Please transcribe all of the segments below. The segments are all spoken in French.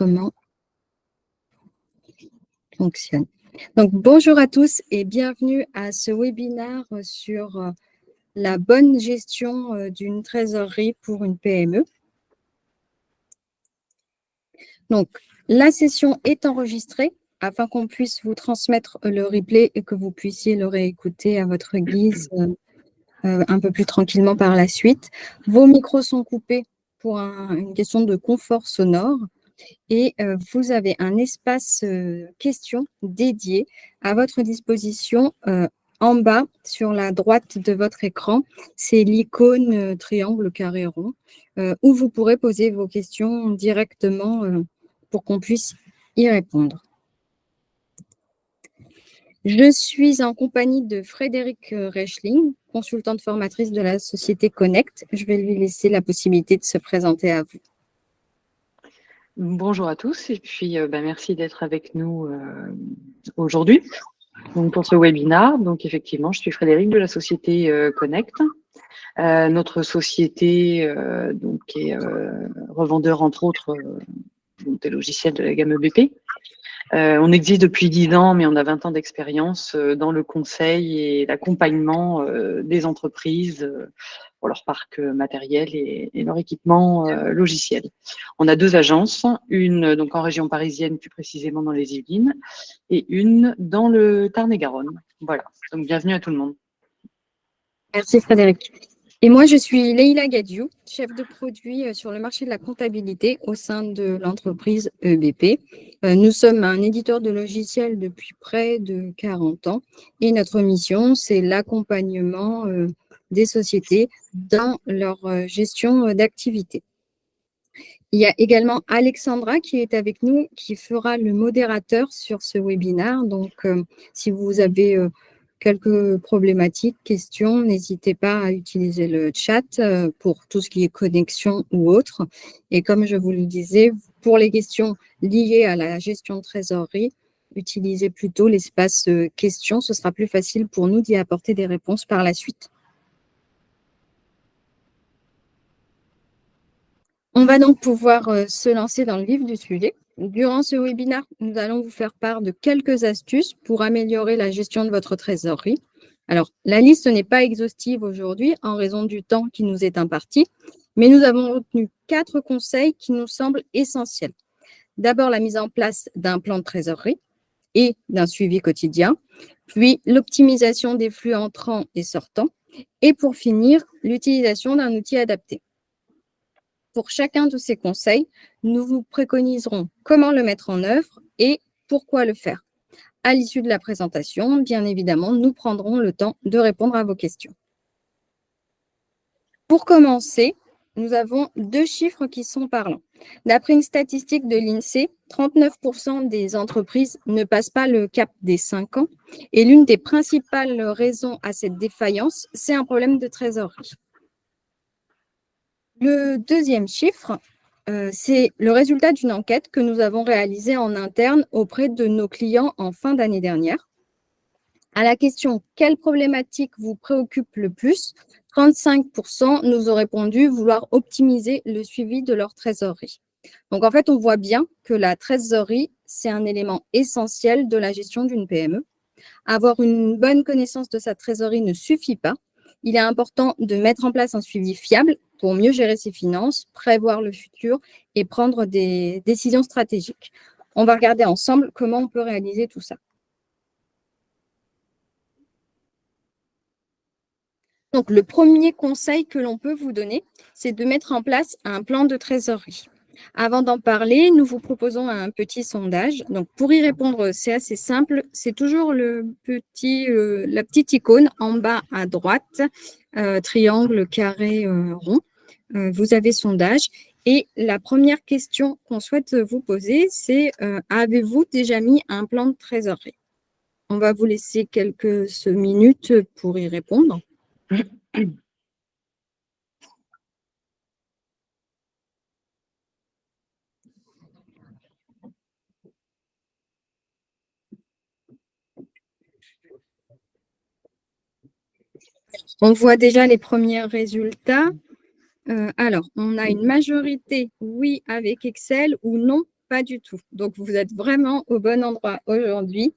l'enregistrement fonctionne. Donc, bonjour à tous et bienvenue à ce webinaire sur la bonne gestion d'une trésorerie pour une PME. Donc, la session est enregistrée afin qu'on puisse vous transmettre le replay et que vous puissiez le réécouter à votre guise un peu plus tranquillement par la suite. Vos micros sont coupés pour une question de confort sonore. Et vous avez un espace questions dédié à votre disposition en bas sur la droite de votre écran. C'est l'icône triangle carré rond où vous pourrez poser vos questions directement pour qu'on puisse y répondre. Je suis en compagnie de Frédéric Reichling, consultante formatrice de la société Connect. Je vais lui laisser la possibilité de se présenter à vous. Bonjour à tous et puis merci d'être avec nous aujourd'hui pour ce webinaire. Donc effectivement, je suis Frédéric de la société Connect. Notre société est revendeur entre autres des logiciels de la gamme EBP. On existe depuis 10 ans, mais on a 20 ans d'expérience dans le conseil et l'accompagnement des entreprises pour leur parc matériel et leur équipement logiciel. On a 2 agences, une donc en région parisienne, plus précisément dans les Yvelines, et une dans le Tarn-et-Garonne. Voilà, donc bienvenue à tout le monde. Merci Frédéric. Et moi, je suis Leïla Gadiou, chef de produit sur le marché de la comptabilité au sein de l'entreprise EBP. Nous sommes un éditeur de logiciels depuis près de 40 ans et notre mission, c'est l'accompagnement des sociétés dans leur gestion d'activité. Il y a également Alexandra qui est avec nous, qui fera le modérateur sur ce webinaire. Donc, si vous avez quelques problématiques, questions, n'hésitez pas à utiliser le chat pour tout ce qui est connexion ou autre. Et comme je vous le disais, pour les questions liées à la gestion de trésorerie, utilisez plutôt l'espace questions. Ce sera plus facile pour nous d'y apporter des réponses par la suite. On va donc pouvoir se lancer dans le vif du sujet. Durant ce webinaire, nous allons vous faire part de quelques astuces pour améliorer la gestion de votre trésorerie. Alors, la liste n'est pas exhaustive aujourd'hui en raison du temps qui nous est imparti, mais nous avons retenu 4 conseils qui nous semblent essentiels. D'abord, la mise en place d'un plan de trésorerie et d'un suivi quotidien, puis l'optimisation des flux entrants et sortants, et pour finir, l'utilisation d'un outil adapté. Pour chacun de ces conseils, nous vous préconiserons comment le mettre en œuvre et pourquoi le faire. À l'issue de la présentation, bien évidemment, nous prendrons le temps de répondre à vos questions. Pour commencer, nous avons 2 chiffres qui sont parlants. D'après une statistique de l'INSEE, 39% des entreprises ne passent pas le cap des 5 ans et l'une des principales raisons à cette défaillance, c'est un problème de trésorerie. Le deuxième chiffre, c'est le résultat d'une enquête que nous avons réalisée en interne auprès de nos clients en fin d'année dernière. À la question « Quelle problématique vous préoccupe le plus ?», 35% nous ont répondu vouloir optimiser le suivi de leur trésorerie. Donc, en fait, on voit bien que la trésorerie, c'est un élément essentiel de la gestion d'une PME. Avoir une bonne connaissance de sa trésorerie ne suffit pas. Il est important de mettre en place un suivi fiable pour mieux gérer ses finances, prévoir le futur et prendre des décisions stratégiques. On va regarder ensemble comment on peut réaliser tout ça. Donc, le premier conseil que l'on peut vous donner, c'est de mettre en place un plan de trésorerie. Avant d'en parler, nous vous proposons un petit sondage. Donc, pour y répondre, c'est assez simple. C'est toujours la petite icône en bas à droite, triangle, carré, rond. Vous avez sondage. Et la première question qu'on souhaite vous poser, c'est avez-vous déjà mis un plan de trésorerie? On va vous laisser quelques minutes pour y répondre. On voit déjà les premiers résultats. Alors, on a une majorité oui avec Excel ou non pas du tout. Donc, vous êtes vraiment au bon endroit aujourd'hui.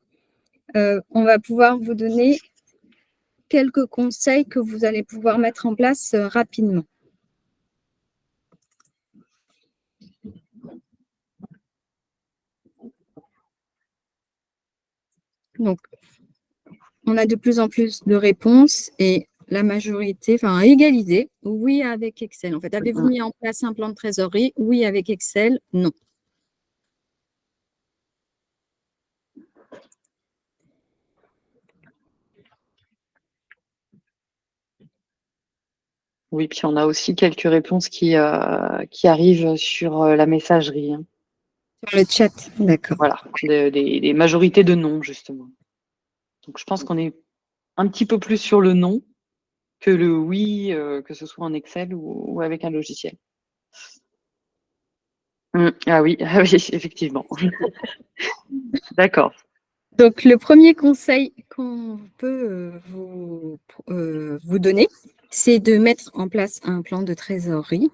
On va pouvoir vous donner quelques conseils que vous allez pouvoir mettre en place rapidement. Donc, on a de plus en plus de réponses et la majorité, enfin, égalité, oui avec Excel. En fait, avez-vous mis en place un plan de trésorerie? Oui avec Excel, non. Oui, puis on a aussi quelques réponses qui arrivent sur la messagerie. Hein. Sur le chat, d'accord. Voilà, des majorités de non, justement. Donc, je pense qu'on est un petit peu plus sur le non que le oui, que ce soit en Excel ou avec un logiciel. Ah oui, effectivement. D'accord. Donc, le premier conseil qu'on peut vous donner, c'est de mettre en place un plan de trésorerie.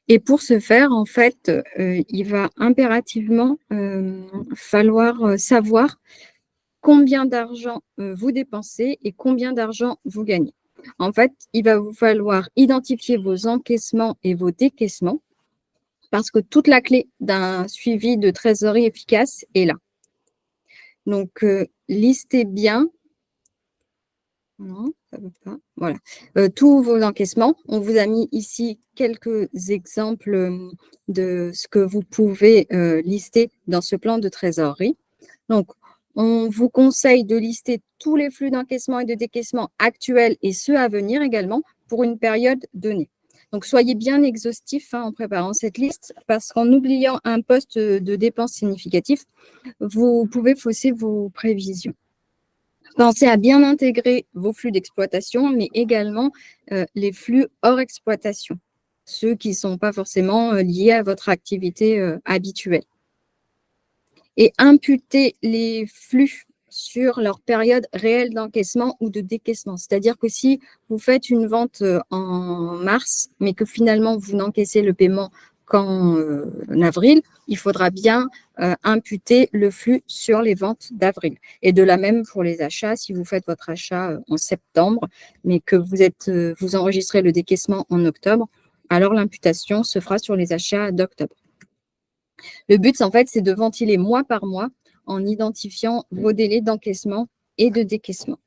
Et pour ce faire, en fait, il va impérativement falloir savoir combien d'argent vous dépensez et combien d'argent vous gagnez. En fait, il va vous falloir identifier vos encaissements et vos décaissements parce que toute la clé d'un suivi de trésorerie efficace est là. Donc, listez bien. Non, ça veut pas. Voilà. Tous vos encaissements. On vous a mis ici quelques exemples de ce que vous pouvez lister dans ce plan de trésorerie. Donc, on vous conseille de lister tous les flux d'encaissement et de décaissement actuels et ceux à venir également pour une période donnée. Donc, soyez bien exhaustifs en préparant cette liste parce qu'en oubliant un poste de dépenses significatif, vous pouvez fausser vos prévisions. Pensez à bien intégrer vos flux d'exploitation, mais également les flux hors exploitation, ceux qui ne sont pas forcément liés à votre activité habituelle. Et imputer les flux sur leur période réelle d'encaissement ou de décaissement. C'est-à-dire que si vous faites une vente en mars, mais que finalement vous n'encaissez le paiement qu'en avril, il faudra bien imputer le flux sur les ventes d'avril. Et de la même pour les achats, si vous faites votre achat en septembre, mais que vous enregistrez le décaissement en octobre, alors l'imputation se fera sur les achats d'octobre. Le but, en fait, c'est de ventiler mois par mois en identifiant vos délais d'encaissement et de décaissement.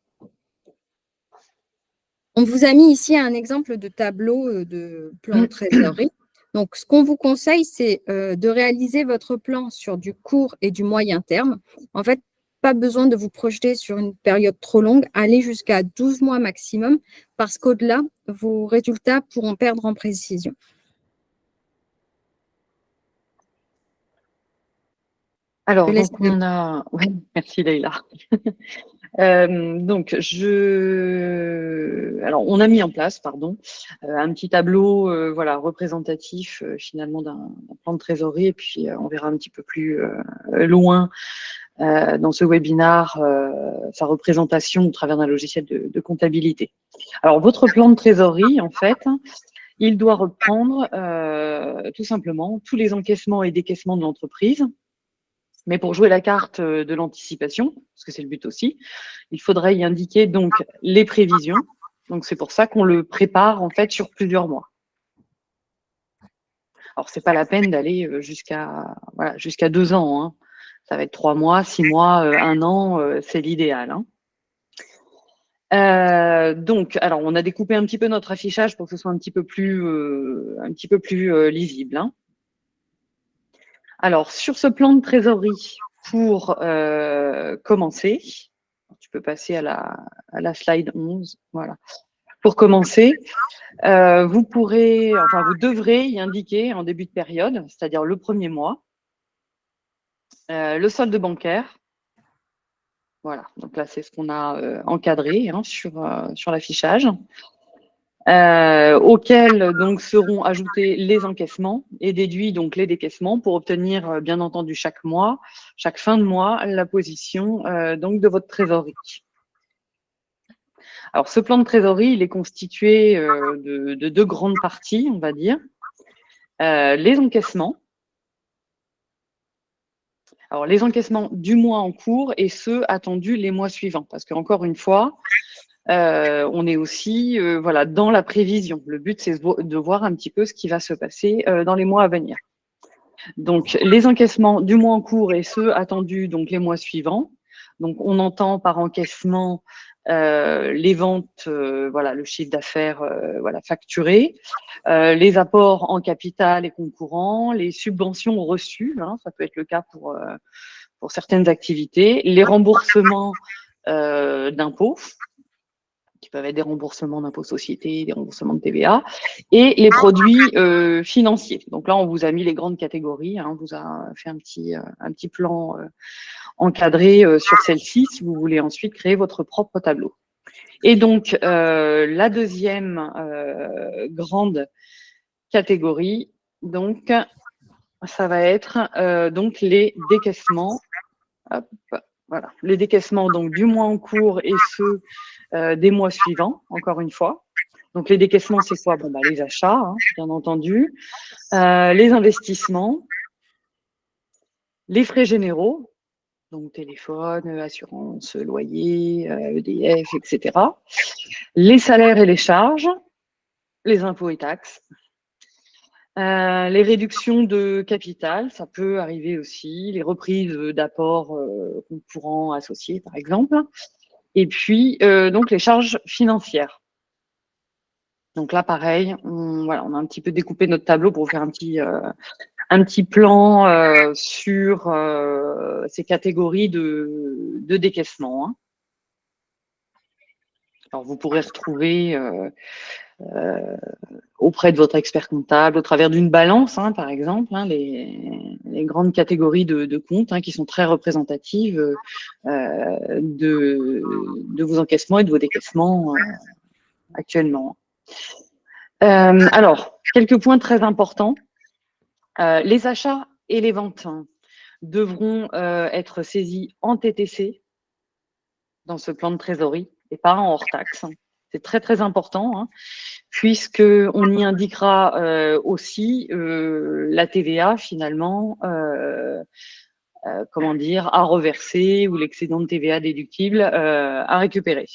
On vous a mis ici un exemple de tableau de plan de trésorerie. Donc, ce qu'on vous conseille, c'est de réaliser votre plan sur du court et du moyen terme. En fait, pas besoin de vous projeter sur une période trop longue. Allez jusqu'à 12 mois maximum parce qu'au-delà, vos résultats pourront perdre en précision. Alors, donc on a... Ouais, merci Leïla. Donc, alors, on a mis en place, un petit tableau, voilà, représentatif finalement d'un plan de trésorerie, et puis on verra un petit peu plus loin dans ce webinaire sa représentation au travers d'un logiciel de comptabilité. Alors, votre plan de trésorerie, en fait, il doit reprendre tout simplement tous les encaissements et décaissements de l'entreprise. Mais pour jouer la carte de l'anticipation, parce que c'est le but aussi, il faudrait y indiquer donc les prévisions. Donc c'est pour ça qu'on le prépare en fait sur plusieurs mois. Alors c'est pas la peine d'aller jusqu'à 2 ans. Hein. Ça va être 3 mois, 6 mois, 1 an, c'est l'idéal. Hein. Donc, alors on a découpé un petit peu notre affichage pour que ce soit un petit peu plus lisible. Hein. Alors sur ce plan de trésorerie, pour commencer, tu peux passer à la slide 11, voilà. Pour commencer, vous devrez y indiquer en début de période, c'est-à-dire le premier mois, le solde bancaire. Voilà, donc là, c'est ce qu'on a encadré sur l'affichage. Auxquels donc seront ajoutés les encaissements et déduits donc les décaissements pour obtenir bien entendu chaque mois, chaque fin de mois, la position donc de votre trésorerie. Alors ce plan de trésorerie, il est constitué de 2 grandes parties, on va dire. Les encaissements. Alors, les encaissements du mois en cours et ceux attendus les mois suivants. Parce qu'encore une fois, on est aussi voilà, dans la prévision. Le but, c'est de voir un petit peu ce qui va se passer dans les mois à venir. Donc, les encaissements du mois en cours et ceux attendus donc les mois suivants. Donc, on entend par encaissement les ventes, voilà, le chiffre d'affaires voilà, facturé, les apports en capital et compte courant, les subventions reçues, hein, ça peut être le cas pour certaines activités, les remboursements d'impôts, qui peuvent être des remboursements d'impôts sociétés, des remboursements de TVA, et les produits financiers. Donc là, on vous a mis les grandes catégories, hein, on vous a fait un petit plan encadré sur celle-ci, si vous voulez ensuite créer votre propre tableau. Et donc, la deuxième grande catégorie, donc, ça va être donc les décaissements. Hop, voilà, les décaissements donc du mois en cours et ceux des mois suivants, encore une fois. Donc, les décaissements, c'est quoi? Bon, bah, les achats, hein, bien entendu, les investissements, les frais généraux, donc téléphone, assurance, loyer, EDF, etc. Les salaires et les charges, les impôts et taxes, les réductions de capital, ça peut arriver aussi, les reprises d'apports courants associés, par exemple, et puis donc les charges financières. Donc là, pareil, voilà, on a un petit peu découpé notre tableau pour vous faire un petit plan sur ces catégories de décaissement. Hein. Alors, vous pourrez retrouver auprès de votre expert comptable, au travers d'une balance, hein, par exemple, hein, les grandes catégories de comptes hein, qui sont très représentatives de vos encaissements et de vos décaissements actuellement. Alors, quelques points très importants. Les achats et les ventes devront être saisis en TTC dans ce plan de trésorerie et pas en hors taxe. C'est très, très important, hein, puisqu'on y indiquera aussi la TVA, finalement, comment dire, à reverser ou l'excédent de TVA déductible à récupérer.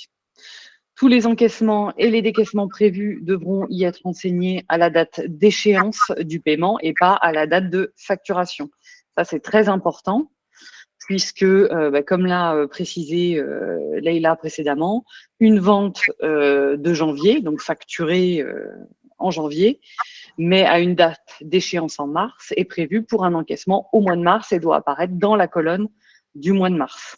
Tous les encaissements et les décaissements prévus devront y être renseignés à la date d'échéance du paiement et pas à la date de facturation. Ça, c'est très important puisque, comme l'a précisé Leïla précédemment, une vente de janvier, donc facturée en janvier, mais à une date d'échéance en mars, est prévue pour un encaissement au mois de mars et doit apparaître dans la colonne du mois de mars.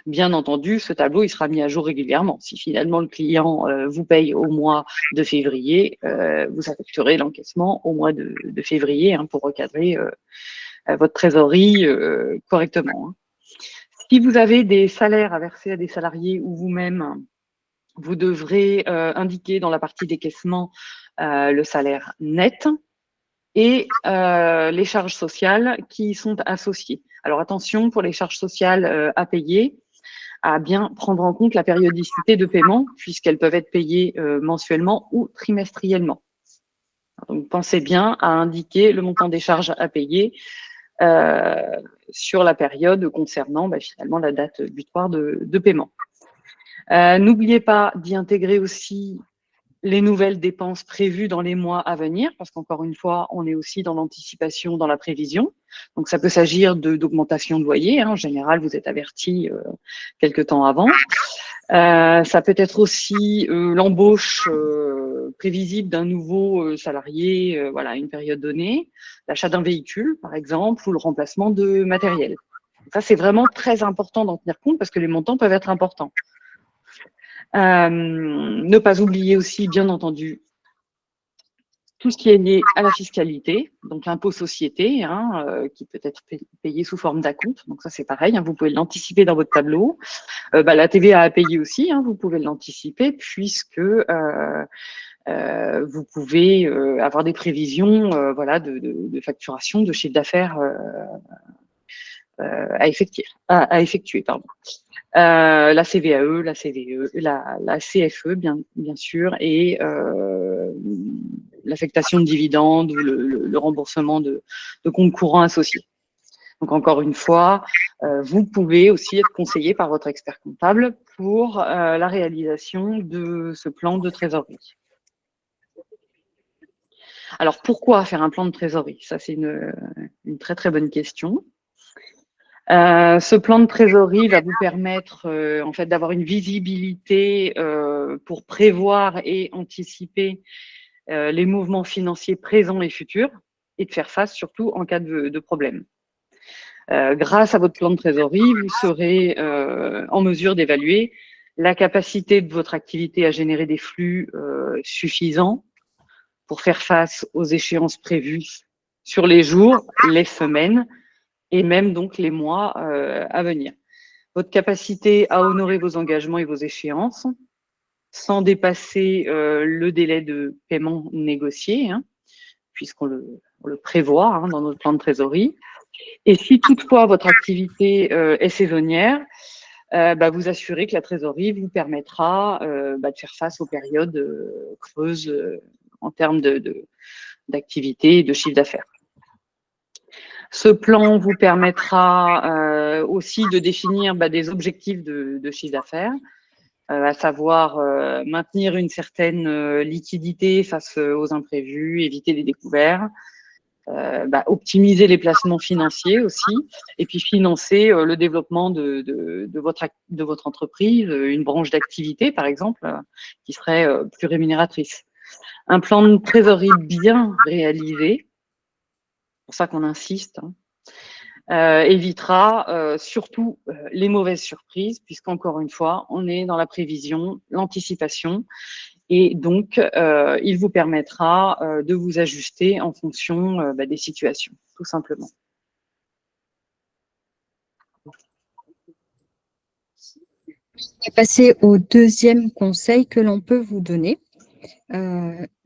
Bien entendu, ce tableau il sera mis à jour régulièrement. Si finalement le client vous paye au mois de février, vous affecterez l'encaissement au mois de février hein, pour recadrer votre trésorerie correctement. Hein. Si vous avez des salaires à verser à des salariés ou vous-même, vous devrez indiquer dans la partie décaissement le salaire net et les charges sociales qui y sont associées. Alors attention, pour les charges sociales à payer, à bien prendre en compte la périodicité de paiement, puisqu'elles peuvent être payées mensuellement ou trimestriellement. Donc pensez bien à indiquer le montant des charges à payer sur la période concernant finalement la date butoir de paiement. N'oubliez pas d'y intégrer aussi les nouvelles dépenses prévues dans les mois à venir, parce qu'encore une fois, on est aussi dans l'anticipation, dans la prévision. Donc, ça peut s'agir d'augmentation de loyer. Hein. En général, vous êtes averti quelque temps avant. Ça peut être aussi l'embauche prévisible d'un nouveau salarié voilà, à une période donnée, l'achat d'un véhicule, par exemple, ou le remplacement de matériel. Ça, c'est vraiment très important d'en tenir compte parce que les montants peuvent être importants. Ne pas oublier aussi, bien entendu, tout ce qui est lié à la fiscalité, donc l'impôt société, hein, qui peut être payé sous forme d'acompte. Donc ça, c'est pareil, hein, vous pouvez l'anticiper dans votre tableau. La TVA à payer aussi, hein, vous pouvez l'anticiper puisque vous pouvez avoir des prévisions voilà, de facturation, de chiffre d'affaires à effectuer. Pardon. La CVAE, la CVE, la CFE, bien sûr, et l'affectation de dividendes ou le remboursement de comptes courants associés. Donc, encore une fois, vous pouvez aussi être conseillé par votre expert comptable pour la réalisation de ce plan de trésorerie. Alors, pourquoi faire un plan de trésorerie? Ça, c'est une très, très bonne question. Ce plan de trésorerie va vous permettre en fait d'avoir une visibilité pour prévoir et anticiper les mouvements financiers présents et futurs et de faire face surtout en cas de problème. Grâce à votre plan de trésorerie, vous serez en mesure d'évaluer la capacité de votre activité à générer des flux suffisants pour faire face aux échéances prévues sur les jours, les semaines et même donc les mois à venir. Votre capacité à honorer vos engagements et vos échéances sans dépasser le délai de paiement négocié, hein, puisqu'on le prévoit dans notre plan de trésorerie. Et si toutefois votre activité est saisonnière, vous assurez que la trésorerie vous permettra de faire face aux périodes creuses en termes d'activité et de chiffre d'affaires. Ce plan vous permettra aussi de définir des objectifs de chiffre d'affaires, à savoir maintenir une certaine liquidité face aux imprévus, éviter les découverts, optimiser les placements financiers aussi, et puis financer le développement de votre entreprise, une branche d'activité par exemple, qui serait plus rémunératrice. Un plan de trésorerie bien réalisé, c'est pour ça qu'on insiste, évitera surtout les mauvaises surprises, puisqu'encore une fois, on est dans la prévision, l'anticipation, et donc il vous permettra de vous ajuster en fonction des situations, tout simplement. On va passer au deuxième conseil que l'on peut vous donner,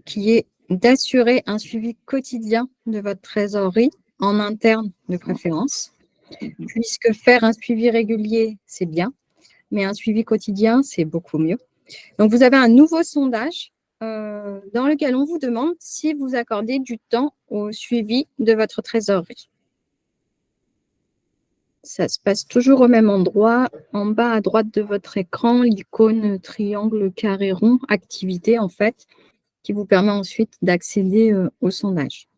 qui est d'assurer un suivi quotidien de votre trésorerie en interne de préférence, puisque faire un suivi régulier, c'est bien, mais un suivi quotidien, c'est beaucoup mieux. Donc, vous avez un nouveau sondage dans lequel on vous demande si vous accordez du temps au suivi de votre trésorerie. Ça se passe toujours au même endroit, en bas à droite de votre écran, l'icône triangle carré rond, activité en fait, qui vous permet ensuite d'accéder au sondage.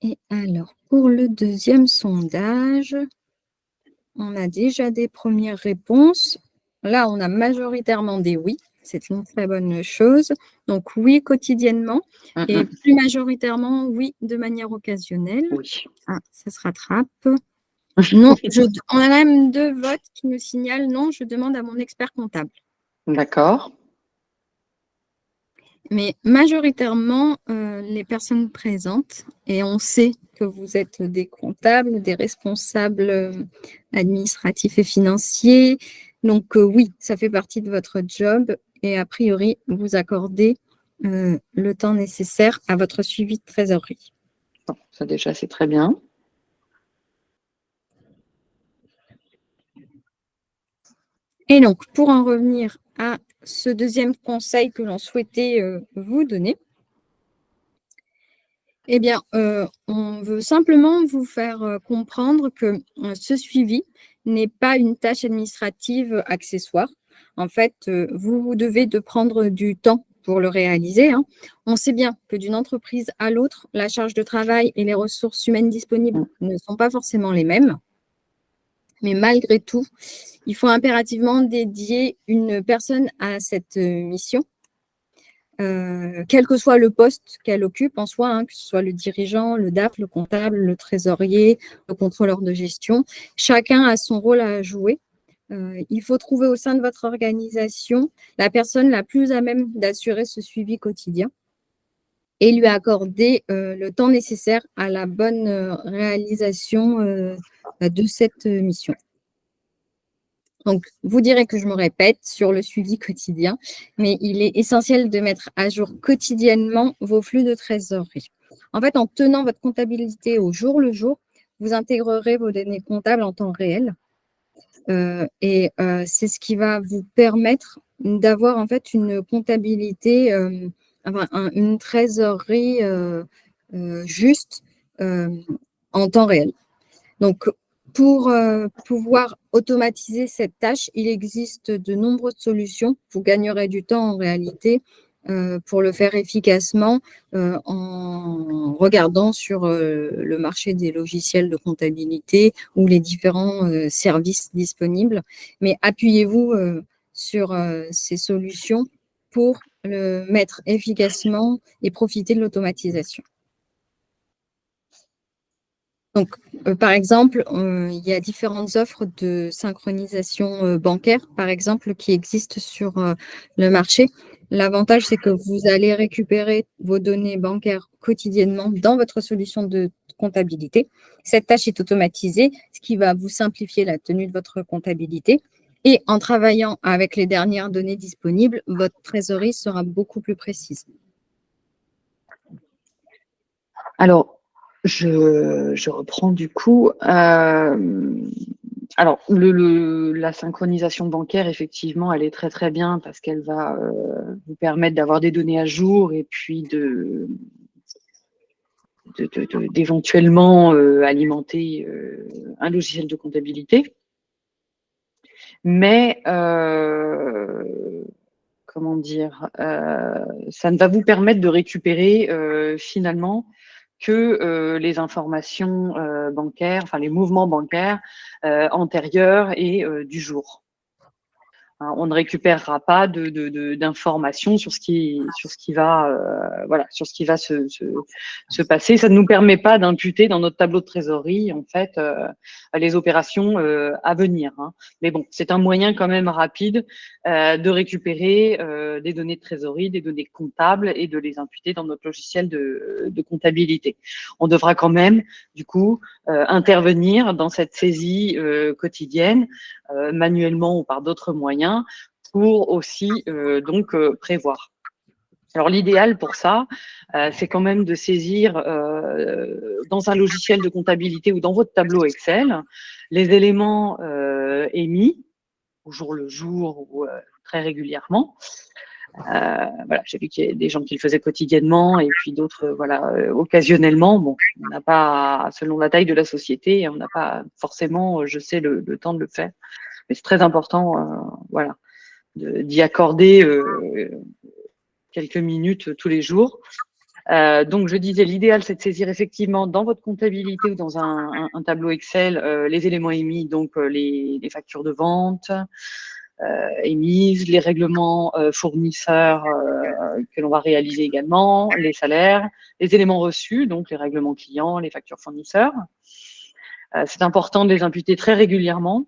Et alors, pour le deuxième sondage, on a déjà des premières réponses. Là, on a majoritairement des oui. C'est une très bonne chose. Donc, oui quotidiennement et plus majoritairement, oui de manière occasionnelle. Oui. Ah, ça se rattrape. Non, on a même 2 votes qui nous signalent non, je demande à mon expert comptable. D'accord. Mais majoritairement, les personnes présentes, et on sait que vous êtes des comptables, des responsables administratifs et financiers. Donc oui, ça fait partie de votre job et a priori, vous accordez le temps nécessaire à votre suivi de trésorerie. Bon, ça déjà, c'est très bien. Et donc, pour en revenir à ce deuxième conseil que l'on souhaitait vous donner, eh bien, on veut simplement vous faire comprendre que ce suivi n'est pas une tâche administrative accessoire. En fait, vous devez de prendre du temps pour le réaliser. On sait bien que d'une entreprise à l'autre, la charge de travail et les ressources humaines disponibles ne sont pas forcément les mêmes. Mais malgré tout, il faut impérativement dédier une personne à cette mission. Quel que soit le poste qu'elle occupe en soi, que ce soit le dirigeant, le DAF, le comptable, le trésorier, le contrôleur de gestion, chacun a son rôle à jouer. Il faut trouver au sein de votre organisation la personne la plus à même d'assurer ce suivi quotidien et lui accorder le temps nécessaire à la bonne réalisation de cette mission. Donc, vous direz que je me répète sur le suivi quotidien, mais il est essentiel de mettre à jour quotidiennement vos flux de trésorerie. En fait, en tenant votre comptabilité au jour le jour, vous intégrerez vos données comptables en temps réel. C'est ce qui va vous permettre d'avoir en fait une comptabilité une trésorerie juste en temps réel. Donc, pour pouvoir automatiser cette tâche, il existe de nombreuses solutions. Vous gagnerez du temps en réalité pour le faire efficacement en regardant sur le marché des logiciels de comptabilité ou les différents services disponibles. Mais appuyez-vous sur ces solutions pour le mettre efficacement et profiter de l'automatisation. Donc, par exemple, il y a différentes offres de synchronisation bancaire, par exemple, qui existent sur le marché. L'avantage, c'est que vous allez récupérer vos données bancaires quotidiennement dans votre solution de comptabilité. Cette tâche est automatisée, ce qui va vous simplifier la tenue de votre comptabilité. Et en travaillant avec les dernières données disponibles, votre trésorerie sera beaucoup plus précise. Alors, je reprends du coup. Alors, la synchronisation bancaire, effectivement, elle est très très bien parce qu'elle va vous permettre d'avoir des données à jour et puis d'éventuellement alimenter un logiciel de comptabilité. Mais comment dire, ça ne va vous permettre de récupérer finalement que les informations bancaires, enfin les mouvements bancaires antérieurs et du jour. Hein, on ne récupérera pas d'informations sur ce qui va voilà, sur ce qui va se passer. Ça ne nous permet pas d'imputer dans notre tableau de trésorerie en fait les opérations à venir. Hein. Mais bon, c'est un moyen quand même rapide de récupérer des données de trésorerie, des données comptables et de les imputer dans notre logiciel de comptabilité. On devra quand même du coup intervenir dans cette saisie quotidienne manuellement ou par d'autres moyens pour aussi donc prévoir. Alors l'idéal pour ça, c'est quand même de saisir dans un logiciel de comptabilité ou dans votre tableau Excel les éléments émis au jour le jour ou très régulièrement. Voilà, j'ai vu qu'il y a des gens qui le faisaient quotidiennement et puis d'autres voilà occasionnellement. Bon, on n'a pas, selon la taille de la société, on n'a pas forcément, je sais, le temps de le faire. Mais c'est très important, voilà, d'y accorder quelques minutes tous les jours. Donc, je disais, l'idéal, c'est de saisir effectivement dans votre comptabilité ou dans un tableau Excel les éléments émis, donc les factures de vente émises, les règlements fournisseurs que l'on va réaliser également, les salaires, les éléments reçus, donc les règlements clients, les factures fournisseurs. C'est important de les imputer très régulièrement.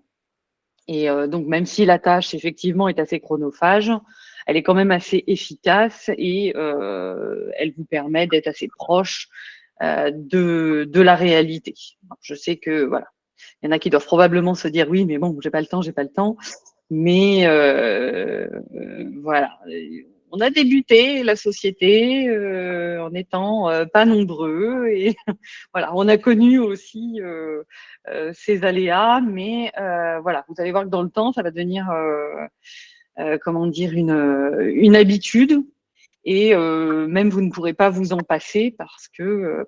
Et donc, même si la tâche, effectivement, est assez chronophage, elle est quand même assez efficace et elle vous permet d'être assez proche de la réalité. Alors, je sais que, voilà, il y en a qui doivent probablement se dire, oui, mais bon, j'ai pas le temps, j'ai pas le temps. Mais voilà, on a débuté la société en étant pas nombreux et voilà, on a connu aussi ces aléas, mais voilà, vous allez voir que dans le temps, ça va devenir comment dire une habitude et même vous ne pourrez pas vous en passer parce que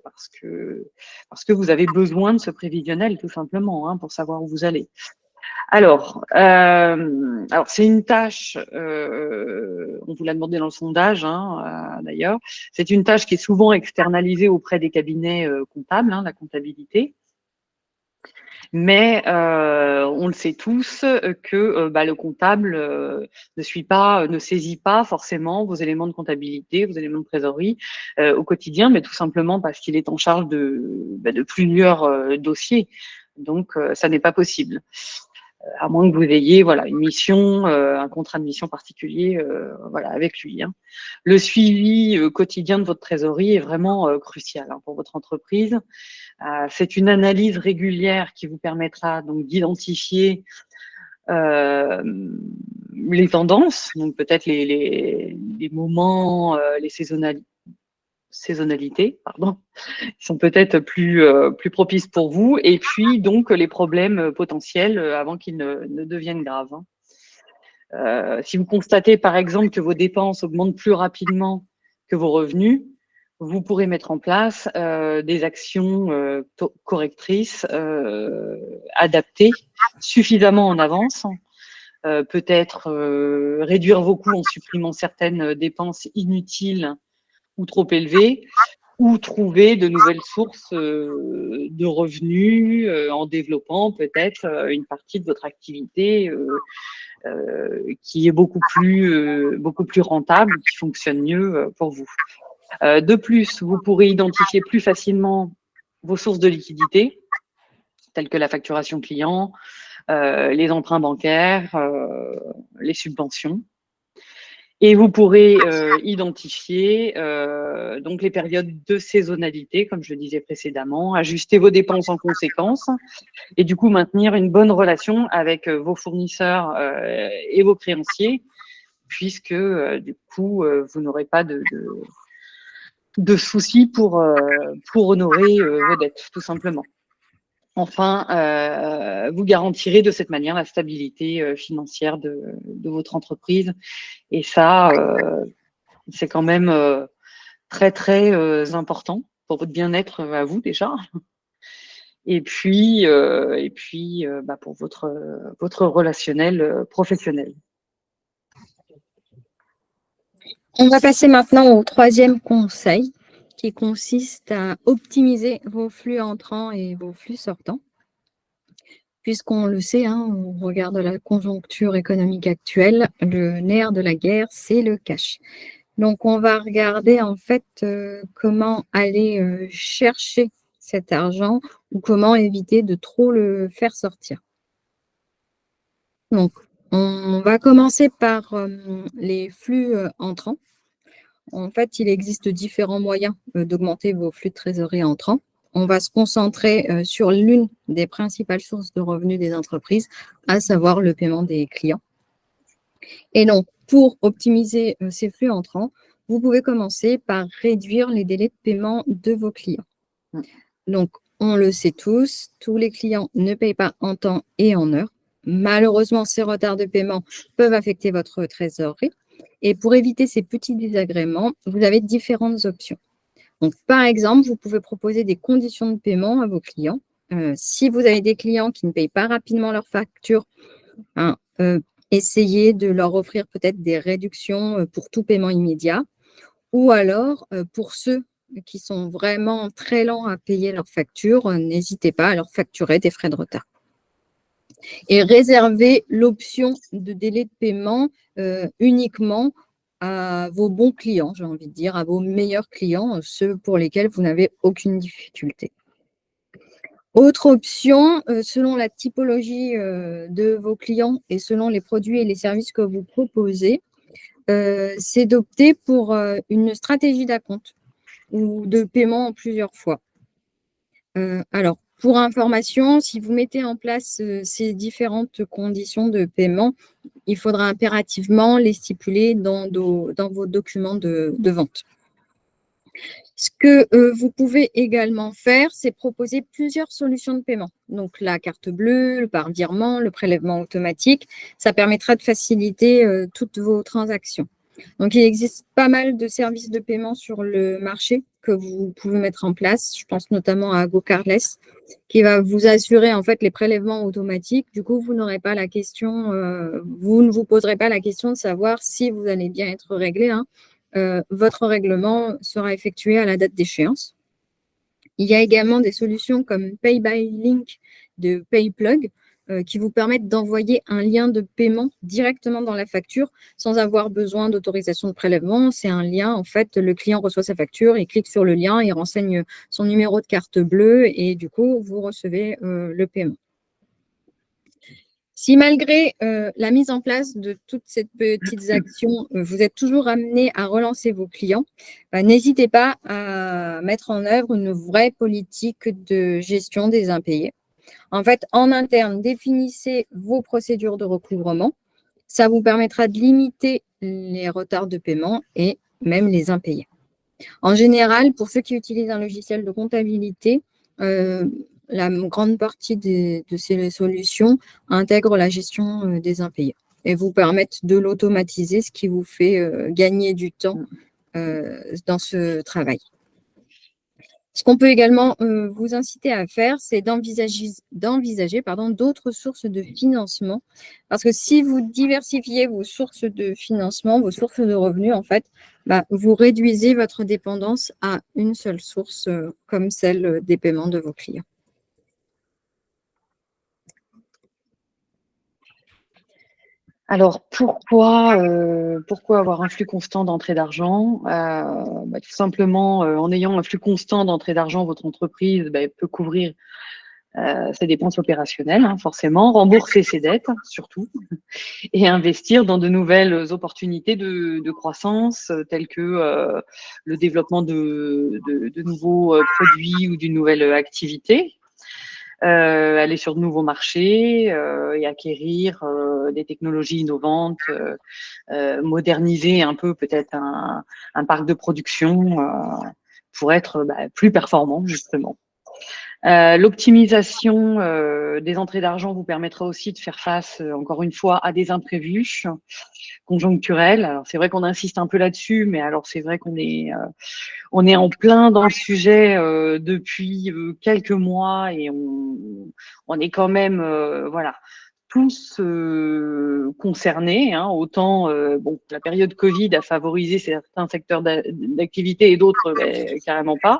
vous avez besoin de ce prévisionnel tout simplement hein, pour savoir où vous allez. Alors c'est une tâche, on vous l'a demandé dans le sondage d'ailleurs, c'est une tâche qui est souvent externalisée auprès des cabinets comptables, hein, la comptabilité. Mais on le sait tous que le comptable ne saisit pas forcément vos éléments de comptabilité, vos éléments de trésorerie au quotidien, mais tout simplement parce qu'il est en charge de plusieurs dossiers. Donc, ça n'est pas possible. À moins que vous ayez voilà, une mission, un contrat de mission particulier voilà, avec lui. Hein. Le suivi quotidien de votre trésorerie est vraiment crucial hein, pour votre entreprise. C'est une analyse régulière qui vous permettra donc d'identifier les tendances, donc peut-être les moments, les saisonnalités, pardon, qui sont peut-être plus propices pour vous, et puis donc les problèmes potentiels avant qu'ils ne deviennent graves. Hein. Si vous constatez par exemple que vos dépenses augmentent plus rapidement que vos revenus, vous pourrez mettre en place des actions correctrices adaptées suffisamment en avance. Peut-être réduire vos coûts en supprimant certaines dépenses inutiles ou trop élevées, ou trouver de nouvelles sources de revenus en développant peut-être une partie de votre activité qui est beaucoup plus rentable, qui fonctionne mieux pour vous. De plus, vous pourrez identifier plus facilement vos sources de liquidité, telles que la facturation client, les emprunts bancaires, les subventions. Et vous pourrez identifier donc les périodes de saisonnalité, comme je le disais précédemment, ajuster vos dépenses en conséquence et du coup maintenir une bonne relation avec vos fournisseurs et vos créanciers, puisque du coup, vous n'aurez pas de soucis pour honorer vos dettes, tout simplement. Enfin, vous garantirez de cette manière la stabilité financière de votre entreprise. Et ça, c'est quand même très, très important pour votre bien-être à vous déjà. Et puis pour votre relationnel professionnel. On va passer maintenant au troisième conseil qui consiste à optimiser vos flux entrants et vos flux sortants. Puisqu'on le sait, on regarde la conjoncture économique actuelle, le nerf de la guerre, c'est le cash. Donc, on va regarder en fait comment aller chercher cet argent ou comment éviter de trop le faire sortir. Donc, on va commencer par les flux entrants. En fait, il existe différents moyens d'augmenter vos flux de trésorerie entrants. On va se concentrer sur l'une des principales sources de revenus des entreprises, à savoir le paiement des clients. Et donc, pour optimiser ces flux entrants, vous pouvez commencer par réduire les délais de paiement de vos clients. Donc, on le sait tous les clients ne payent pas en temps et en heure. Malheureusement, ces retards de paiement peuvent affecter votre trésorerie. Et pour éviter ces petits désagréments, vous avez différentes options. Donc, par exemple, vous pouvez proposer des conditions de paiement à vos clients. Si vous avez des clients qui ne payent pas rapidement leurs factures, essayez de leur offrir peut-être des réductions pour tout paiement immédiat. Ou alors, pour ceux qui sont vraiment très lents à payer leurs factures, n'hésitez pas à leur facturer des frais de retard. Et réservez l'option de délai de paiement uniquement à vos bons clients, j'ai envie de dire, à vos meilleurs clients, ceux pour lesquels vous n'avez aucune difficulté. Autre option, selon la typologie de vos clients et selon les produits et les services que vous proposez, c'est d'opter pour une stratégie d'acompte ou de paiement en plusieurs fois. Alors, pour information, si vous mettez en place ces différentes conditions de paiement, il faudra impérativement les stipuler dans vos documents de vente. Ce que vous pouvez également faire, c'est proposer plusieurs solutions de paiement. Donc, la carte bleue, le par virement, le prélèvement automatique, ça permettra de faciliter toutes vos transactions. Donc, il existe pas mal de services de paiement sur le marché que vous pouvez mettre en place. Je pense notamment à GoCardless, qui va vous assurer en fait les prélèvements automatiques. Du coup, vous n'aurez pas la question, vous ne vous poserez pas la question de savoir si vous allez bien être réglé. Votre règlement sera effectué à la date d'échéance. Il y a également des solutions comme Pay by Link de PayPlug qui vous permettent d'envoyer un lien de paiement directement dans la facture sans avoir besoin d'autorisation de prélèvement. C'est un lien, en fait, le client reçoit sa facture, il clique sur le lien, il renseigne son numéro de carte bleue et du coup, vous recevez le paiement. Si malgré la mise en place de toutes ces petites actions, vous êtes toujours amené à relancer vos clients, n'hésitez pas à mettre en œuvre une vraie politique de gestion des impayés. En fait, en interne, définissez vos procédures de recouvrement. Ça vous permettra de limiter les retards de paiement et même les impayés. En général, pour ceux qui utilisent un logiciel de comptabilité, la grande partie de ces solutions intègrent la gestion des impayés et vous permettent de l'automatiser, ce qui vous fait gagner du temps dans ce travail. Ce qu'on peut également vous inciter à faire, c'est d'envisager d'autres sources de financement. Parce que si vous diversifiez vos sources de financement, vos sources de revenus, en fait, vous réduisez votre dépendance à une seule source, comme celle des paiements de vos clients. Alors, pourquoi avoir un flux constant d'entrée d'argent? Tout simplement, en ayant un flux constant d'entrée d'argent, votre entreprise peut couvrir ses dépenses opérationnelles, hein, forcément, rembourser ses dettes, surtout, et investir dans de nouvelles opportunités de croissance, telles que le développement de nouveaux produits ou d'une nouvelle activité. Aller sur de nouveaux marchés et acquérir des technologies innovantes, moderniser un peu peut-être un parc de production pour être plus performant, justement. L'optimisation des entrées d'argent vous permettra aussi de faire face, encore une fois, à des imprévus conjoncturels. Alors, c'est vrai qu'on insiste un peu là-dessus, mais alors c'est vrai qu'on est en plein dans le sujet depuis quelques mois et on est quand même, tous concernés. Hein. Autant, la période Covid a favorisé certains secteurs d'activité et d'autres carrément pas.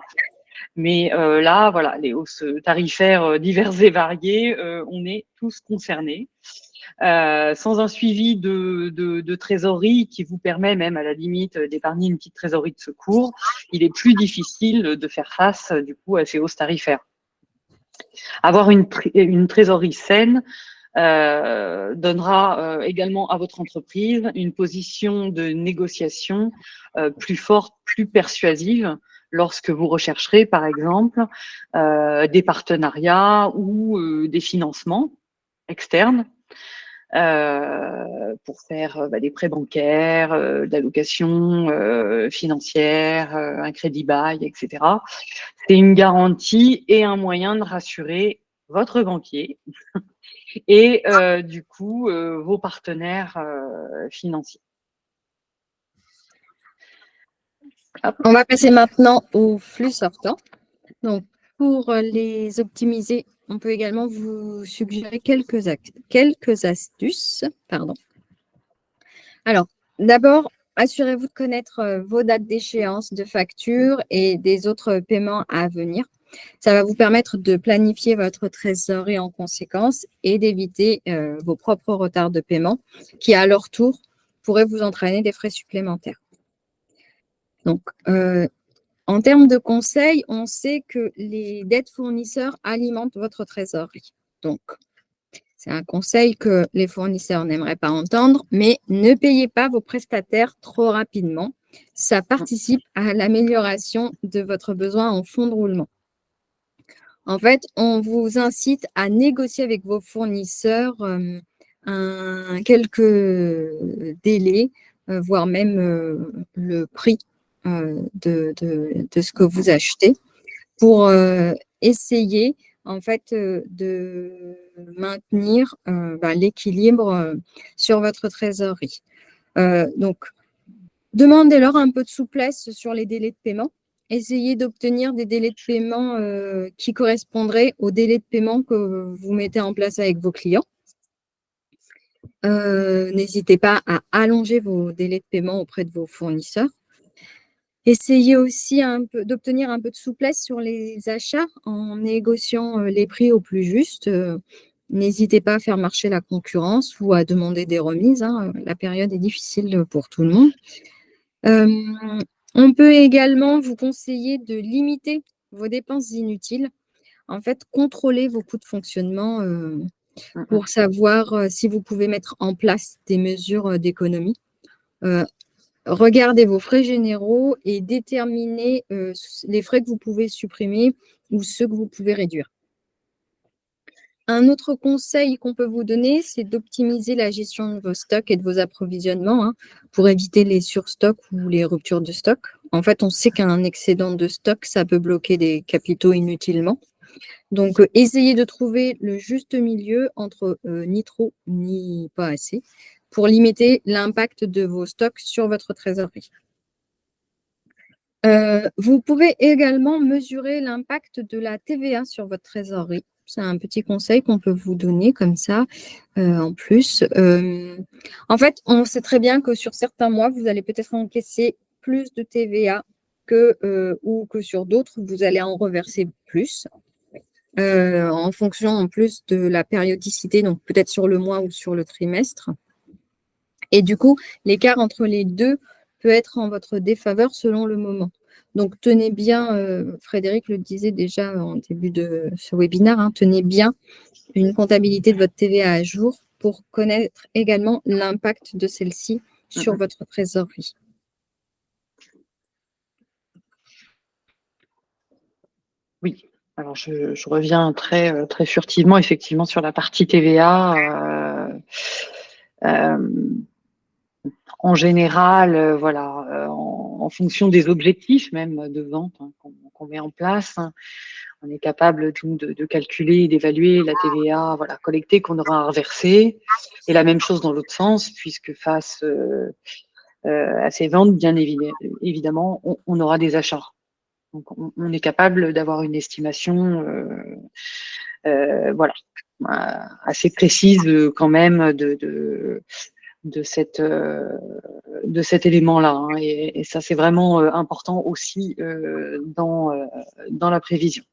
Mais là, voilà, les hausses tarifaires diverses et variées, on est tous concernés. Sans un suivi de trésorerie qui vous permet même à la limite d'épargner une petite trésorerie de secours, il est plus difficile de faire face du coup à ces hausses tarifaires. Avoir une trésorerie saine donnera également à votre entreprise une position de négociation plus forte, plus persuasive lorsque vous rechercherez, par exemple, des partenariats ou des financements externes pour faire des prêts bancaires, de l'allocation financière, un crédit bail, etc. C'est une garantie et un moyen de rassurer votre banquier et du coup vos partenaires financiers. Hop. On va passer maintenant au flux sortant. Donc, pour les optimiser, on peut également vous suggérer quelques astuces. Alors, d'abord, assurez-vous de connaître vos dates d'échéance de facture et des autres paiements à venir. Ça va vous permettre de planifier votre trésorerie en conséquence et d'éviter vos propres retards de paiement qui, à leur tour, pourraient vous entraîner des frais supplémentaires. Donc, en termes de conseils, on sait que les dettes fournisseurs alimentent votre trésorerie. Donc, c'est un conseil que les fournisseurs n'aimeraient pas entendre, mais ne payez pas vos prestataires trop rapidement. Ça participe à l'amélioration de votre besoin en fonds de roulement. En fait, on vous incite à négocier avec vos fournisseurs quelques délais, voire même le prix de ce que vous achetez pour essayer en fait de maintenir l'équilibre sur votre trésorerie. Donc, demandez-leur un peu de souplesse sur les délais de paiement. Essayez d'obtenir des délais de paiement qui correspondraient aux délais de paiement que vous mettez en place avec vos clients. N'hésitez pas à allonger vos délais de paiement auprès de vos fournisseurs. Essayez aussi d'obtenir un peu de souplesse sur les achats en négociant les prix au plus juste. N'hésitez pas à faire marcher la concurrence ou à demander des remises. Hein. La période est difficile pour tout le monde. On peut également vous conseiller de limiter vos dépenses inutiles. En fait, contrôlez vos coûts de fonctionnement pour savoir si vous pouvez mettre en place des mesures d'économie. Regardez vos frais généraux et déterminez les frais que vous pouvez supprimer ou ceux que vous pouvez réduire. Un autre conseil qu'on peut vous donner, c'est d'optimiser la gestion de vos stocks et de vos approvisionnements pour éviter les surstocks ou les ruptures de stock. En fait, on sait qu'un excédent de stock, ça peut bloquer des capitaux inutilement. Donc, essayez de trouver le juste milieu entre ni trop ni pas assez pour limiter l'impact de vos stocks sur votre trésorerie. Vous pouvez également mesurer l'impact de la TVA sur votre trésorerie. C'est un petit conseil qu'on peut vous donner comme ça, en plus. En fait, on sait très bien que sur certains mois, vous allez peut-être encaisser plus de TVA ou que sur d'autres, vous allez en reverser plus, en fonction en plus de la périodicité, donc peut-être sur le mois ou sur le trimestre. Et du coup, l'écart entre les deux peut être en votre défaveur selon le moment. Donc, tenez bien, Frédéric le disait déjà en début de ce webinaire, hein, tenez bien une comptabilité de votre TVA à jour pour connaître également l'impact de celle-ci sur votre trésorerie. Oui, alors je reviens très, très furtivement, effectivement, sur la partie TVA. En général, voilà, en fonction des objectifs même de vente qu'on met en place, hein, on est capable de calculer et d'évaluer la TVA voilà, collectée qu'on aura à reverser. Et la même chose dans l'autre sens, puisque face à ces ventes, bien évidemment, on aura des achats. Donc, on est capable d'avoir une estimation voilà, assez précise quand même de cet élément-là. Hein. Et ça, c'est vraiment important aussi dans la prévision.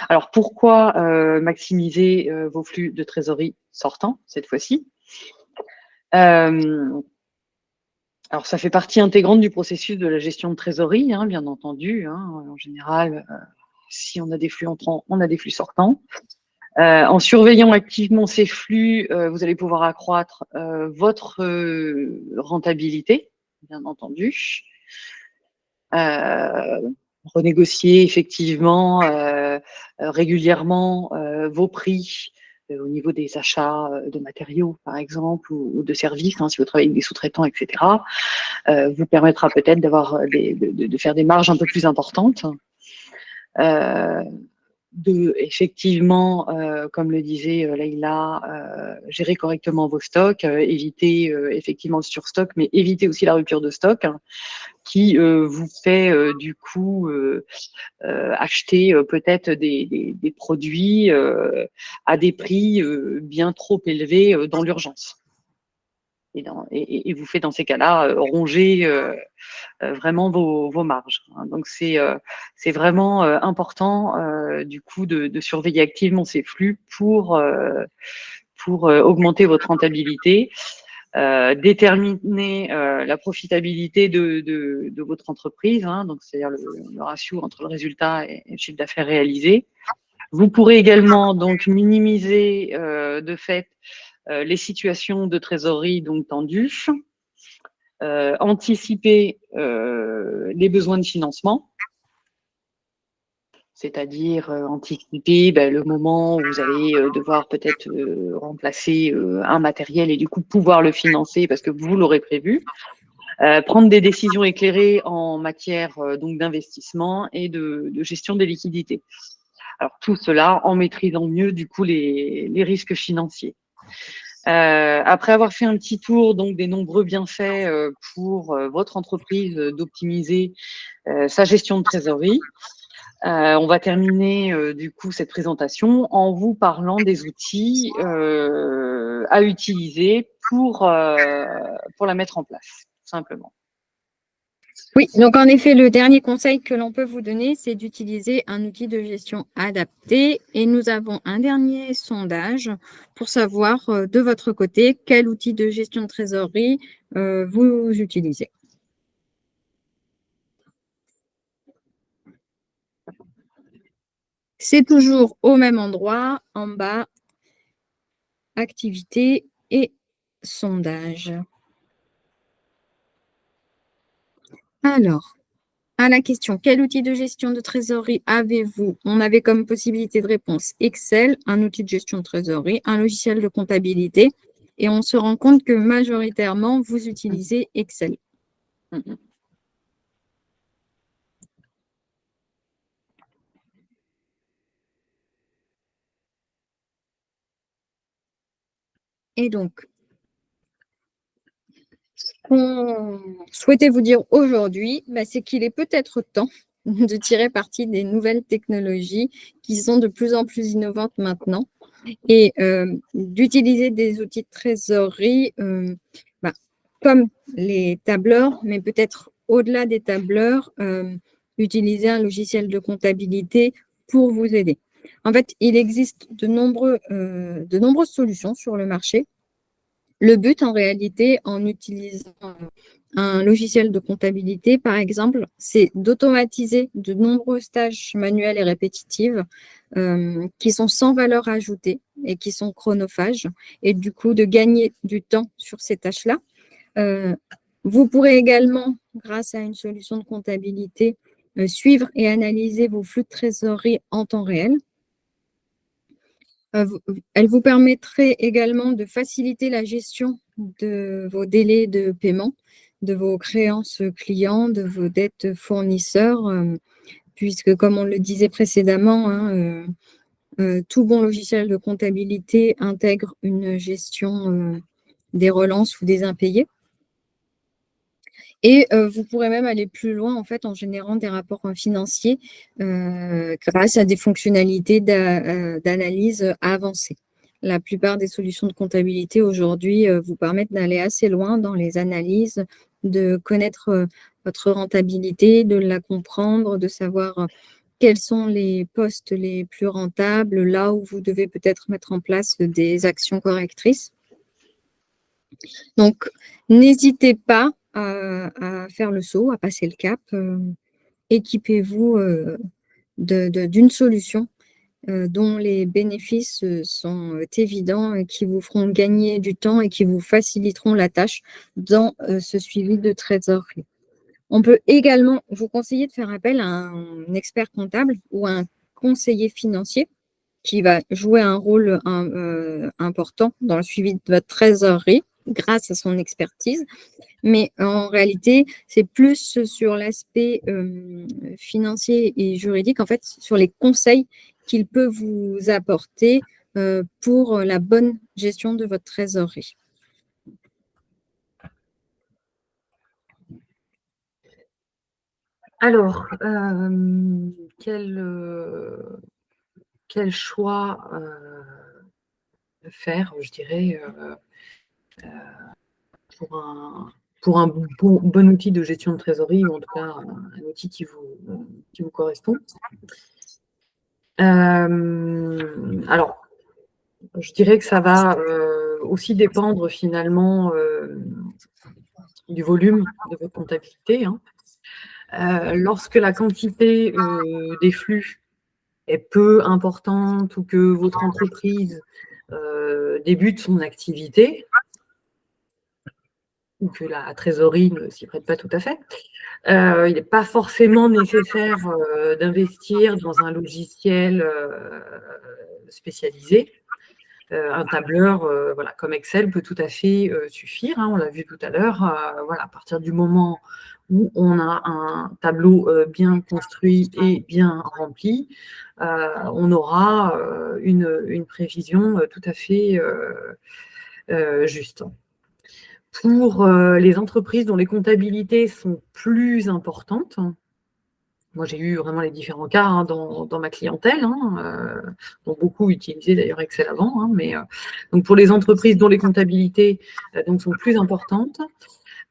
Alors, pourquoi maximiser vos flux de trésorerie sortants cette fois-ci Alors, ça fait partie intégrante du processus de la gestion de trésorerie, hein, bien entendu. Hein. En général, si on a des flux entrants, on a des flux sortants. En surveillant activement ces flux, vous allez pouvoir accroître votre rentabilité, bien entendu. Renégocier effectivement régulièrement vos prix au niveau des achats de matériaux, par exemple, ou de services, hein, si vous travaillez avec des sous-traitants, etc., vous permettra peut-être de faire des marges un peu plus importantes. Effectivement, comme le disait Leïla, gérer correctement vos stocks, éviter effectivement le surstock, mais éviter aussi la rupture de stock, hein, qui vous fait du coup acheter peut-être des produits à des prix bien trop élevés dans l'urgence. Et vous fait dans ces cas-là ronger vraiment vos marges. Hein. Donc c'est vraiment important du coup de surveiller activement ces flux pour augmenter votre rentabilité, déterminer la profitabilité de votre entreprise, hein, donc c'est-à-dire le ratio entre le résultat et le chiffre d'affaires réalisé. Vous pourrez également donc minimiser de fait les situations de trésorerie donc tendues, anticiper les besoins de financement, c'est-à-dire anticiper le moment où vous allez devoir peut-être remplacer un matériel et du coup pouvoir le financer parce que vous l'aurez prévu. Prendre des décisions éclairées en matière donc d'investissement et de gestion des liquidités. Alors tout cela en maîtrisant mieux du coup les risques financiers. Après avoir fait un petit tour donc des nombreux bienfaits pour votre entreprise d'optimiser sa gestion de trésorerie, on va terminer du coup cette présentation en vous parlant des outils à utiliser pour la mettre en place, tout simplement. Oui, donc en effet, le dernier conseil que l'on peut vous donner, c'est d'utiliser un outil de gestion adapté. Et nous avons un dernier sondage pour savoir de votre côté quel outil de gestion de trésorerie vous utilisez. C'est toujours au même endroit, en bas, activité et sondage. Alors, à la question, quel outil de gestion de trésorerie avez-vous? On avait comme possibilité de réponse Excel, un outil de gestion de trésorerie, un logiciel de comptabilité, et on se rend compte que majoritairement, vous utilisez Excel. Et donc, qu'on souhaitait vous dire aujourd'hui, c'est qu'il est peut-être temps de tirer parti des nouvelles technologies qui sont de plus en plus innovantes maintenant et d'utiliser des outils de trésorerie comme les tableurs, mais peut-être au-delà des tableurs, utiliser un logiciel de comptabilité pour vous aider. En fait, il existe de nombreuses solutions sur le marché. Le but, en réalité, en utilisant un logiciel de comptabilité, par exemple, c'est d'automatiser de nombreuses tâches manuelles et répétitives qui sont sans valeur ajoutée et qui sont chronophages, et du coup, de gagner du temps sur ces tâches-là. Vous pourrez également, grâce à une solution de comptabilité, suivre et analyser vos flux de trésorerie en temps réel. Elle vous permettrait également de faciliter la gestion de vos délais de paiement, de vos créances clients, de vos dettes fournisseurs, puisque comme on le disait précédemment, tout bon logiciel de comptabilité intègre une gestion des relances ou des impayés. Et vous pourrez même aller plus loin en fait en générant des rapports financiers grâce à des fonctionnalités d'analyse avancées. La plupart des solutions de comptabilité aujourd'hui vous permettent d'aller assez loin dans les analyses, de connaître votre rentabilité, de la comprendre, de savoir quels sont les postes les plus rentables, là où vous devez peut-être mettre en place des actions correctrices. Donc, n'hésitez pas à faire le saut, à passer le cap. Équipez-vous d'une solution dont les bénéfices sont évidents et qui vous feront gagner du temps et qui vous faciliteront la tâche dans ce suivi de trésorerie. On peut également vous conseiller de faire appel à un expert comptable ou à un conseiller financier qui va jouer un rôle important dans le suivi de votre trésorerie grâce à son expertise. Mais en réalité, c'est plus sur l'aspect financier et juridique, en fait, sur les conseils qu'il peut vous apporter pour la bonne gestion de votre trésorerie. Alors, quel choix faire, je dirais, pour un bon outil de gestion de trésorerie, ou en tout cas un outil qui vous correspond. Alors, je dirais que ça va aussi dépendre finalement du volume de votre comptabilité. Lorsque la quantité des flux est peu importante ou que votre entreprise débute son activité, ou que la trésorerie ne s'y prête pas tout à fait, il n'est pas forcément nécessaire d'investir dans un logiciel spécialisé. Un tableur comme Excel peut tout à fait suffire. On l'a vu tout à l'heure. À partir du moment où on a un tableau bien construit et bien rempli, on aura une prévision tout à fait juste. Pour les entreprises dont les comptabilités sont plus importantes, moi j'ai eu vraiment les différents cas dans ma clientèle, dont beaucoup utilisaient d'ailleurs Excel avant, donc pour les entreprises dont les comptabilités sont plus importantes,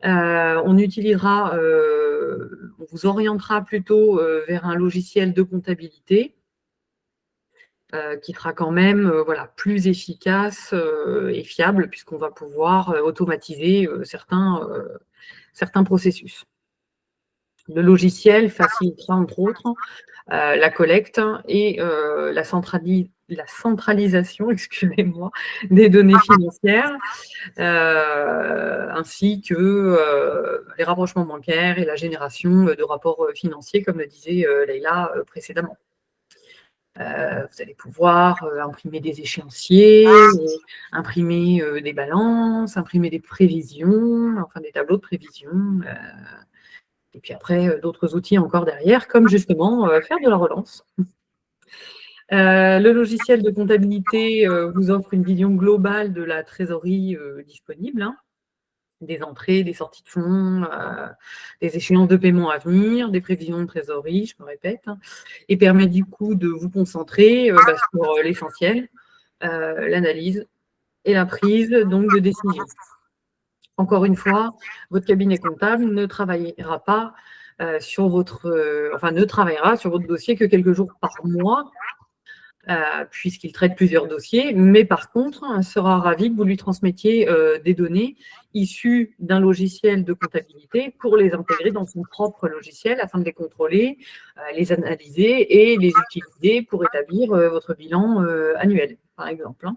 on utilisera, on vous orientera plutôt vers un logiciel de comptabilité qui sera quand même plus efficace et fiable, puisqu'on va pouvoir automatiser certains processus. Le logiciel facilitera entre autres la collecte et la centralisation, excusez-moi, des données financières, ainsi que les rapprochements bancaires et la génération de rapports financiers, comme le disait Leïla précédemment. Vous allez pouvoir imprimer des échéanciers, imprimer des balances, imprimer des prévisions, enfin des tableaux de prévision, et puis après d'autres outils encore derrière, comme justement faire de la relance. Le logiciel de comptabilité vous offre une vision globale de la trésorerie disponible, des entrées, des sorties de fonds, des échéances de paiement à venir, des prévisions de trésorerie, je me répète, hein, et permet du coup de vous concentrer sur l'essentiel, l'analyse et la prise donc de décision. Encore une fois, votre cabinet comptable ne travaillera pas sur votre dossier que quelques jours par mois, puisqu'il traite plusieurs dossiers, mais par contre, sera ravi que vous lui transmettiez des données issues d'un logiciel de comptabilité pour les intégrer dans son propre logiciel afin de les contrôler, les analyser et les utiliser pour établir votre bilan annuel, par exemple, hein.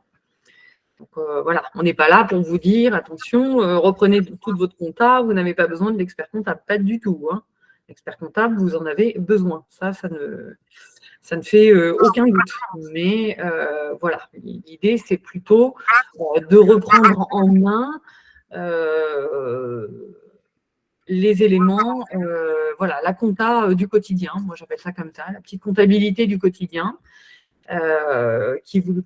Donc voilà, on n'est pas là pour vous dire, attention, reprenez toute votre compta, vous n'avez pas besoin de l'expert comptable, pas du tout, hein. L'expert comptable, vous en avez besoin. Ça ne fait aucun doute. Mais voilà, l'idée, c'est plutôt de reprendre en main les éléments, voilà, la compta du quotidien, moi j'appelle ça comme ça, la petite comptabilité du quotidien, qui vous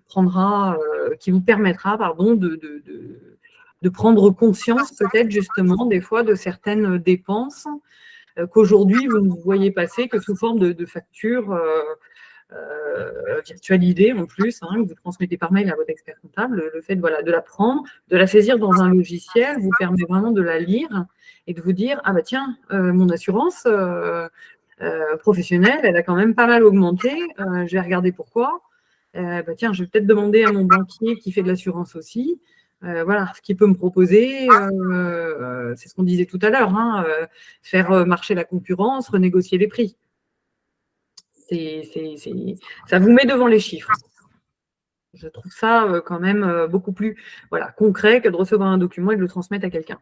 permettra de prendre conscience peut-être justement des fois de certaines dépenses qu'aujourd'hui vous ne voyez passer que sous forme de factures virtualisées en plus, hein, que vous transmettez par mail à votre expert comptable. Le fait de la prendre, de la saisir dans un logiciel vous permet vraiment de la lire et de vous dire, ah bah tiens, mon assurance professionnelle, elle a quand même pas mal augmenté, je vais regarder pourquoi. Bah tiens, je vais peut-être demander à mon banquier qui fait de l'assurance aussi, voilà, ce qu'il peut me proposer, c'est ce qu'on disait tout à l'heure, hein, faire marcher la concurrence, renégocier les prix. Ça vous met devant les chiffres. Je trouve ça quand même beaucoup plus concret que de recevoir un document et de le transmettre à quelqu'un.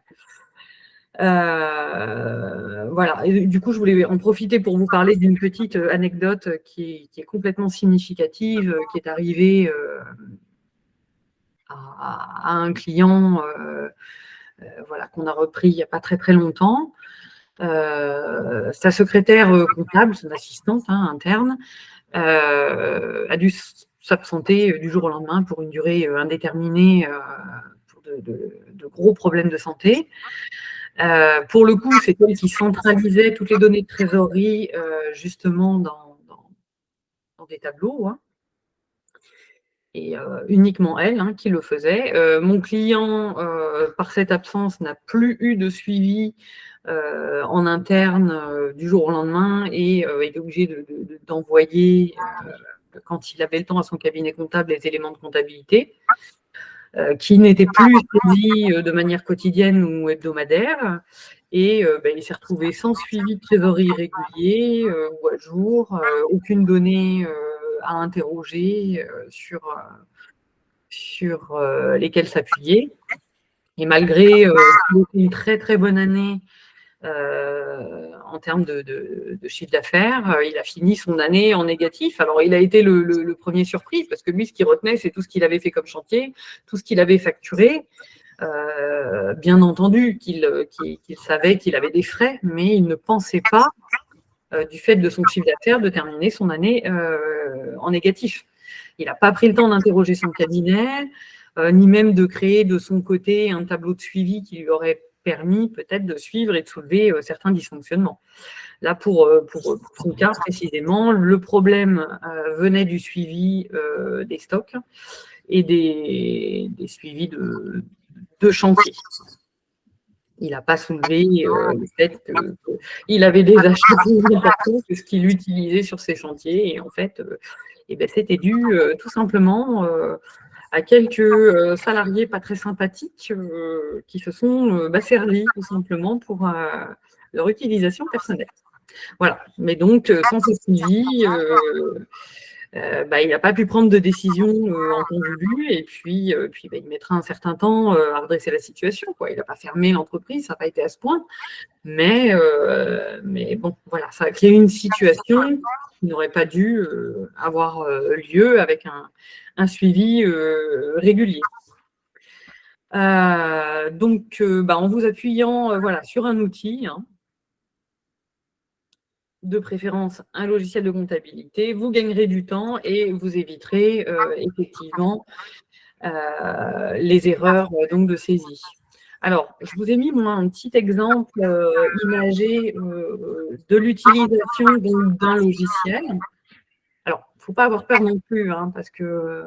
Voilà. Et du coup, je voulais en profiter pour vous parler d'une petite anecdote qui est complètement significative, qui est arrivée à un client qu'on a repris il n'y a pas très très longtemps. Sa secrétaire comptable, son assistante interne, a dû s'absenter du jour au lendemain pour une durée indéterminée pour de gros problèmes de santé. Pour le coup, c'est elle qui centralisait toutes les données de trésorerie justement dans des tableaux, hein, et uniquement elle qui le faisait. Mon client, par cette absence, n'a plus eu de suivi en interne du jour au lendemain et était obligé d'envoyer, quand il avait le temps, à son cabinet comptable les éléments de comptabilité qui n'étaient plus saisis de manière quotidienne ou hebdomadaire. Et il s'est retrouvé sans suivi de trésorerie régulier ou à jour, aucune donnée à interroger sur lesquelles s'appuyer. Et malgré une très très bonne année en termes de chiffre d'affaires, il a fini son année en négatif. Alors, il a été le premier surpris parce que lui, ce qu'il retenait, c'est tout ce qu'il avait fait comme chantier, tout ce qu'il avait facturé. Bien entendu qu'il savait qu'il avait des frais, mais il ne pensait pas, du fait de son chiffre d'affaires, de terminer son année en négatif. Il n'a pas pris le temps d'interroger son cabinet, ni même de créer de son côté un tableau de suivi qui lui aurait permis peut-être de suivre et de soulever certains dysfonctionnements. Là, pour son cas précisément, le problème venait du suivi des stocks et des suivis de chantier. Il n'a pas soulevé le fait qu'il avait des achats plus importants que ce qu'il utilisait sur ses chantiers. Et en fait, c'était dû tout simplement à quelques salariés pas très sympathiques qui se sont servis tout simplement pour leur utilisation personnelle. Voilà. Mais donc, sans ce suivi, il n'a pas pu prendre de décision en temps voulu, et puis il mettra un certain temps à redresser la situation, quoi. Il n'a pas fermé l'entreprise, ça n'a pas été à ce point, mais bon, voilà, ça a créé une situation qui n'aurait pas dû avoir lieu avec un suivi régulier. Donc, en vous appuyant sur un outil, de préférence un logiciel de comptabilité, vous gagnerez du temps et vous éviterez effectivement les erreurs de saisie. Alors, je vous ai mis, moi, un petit exemple imagé de l'utilisation d'un logiciel. Alors, il ne faut pas avoir peur non plus, hein, parce que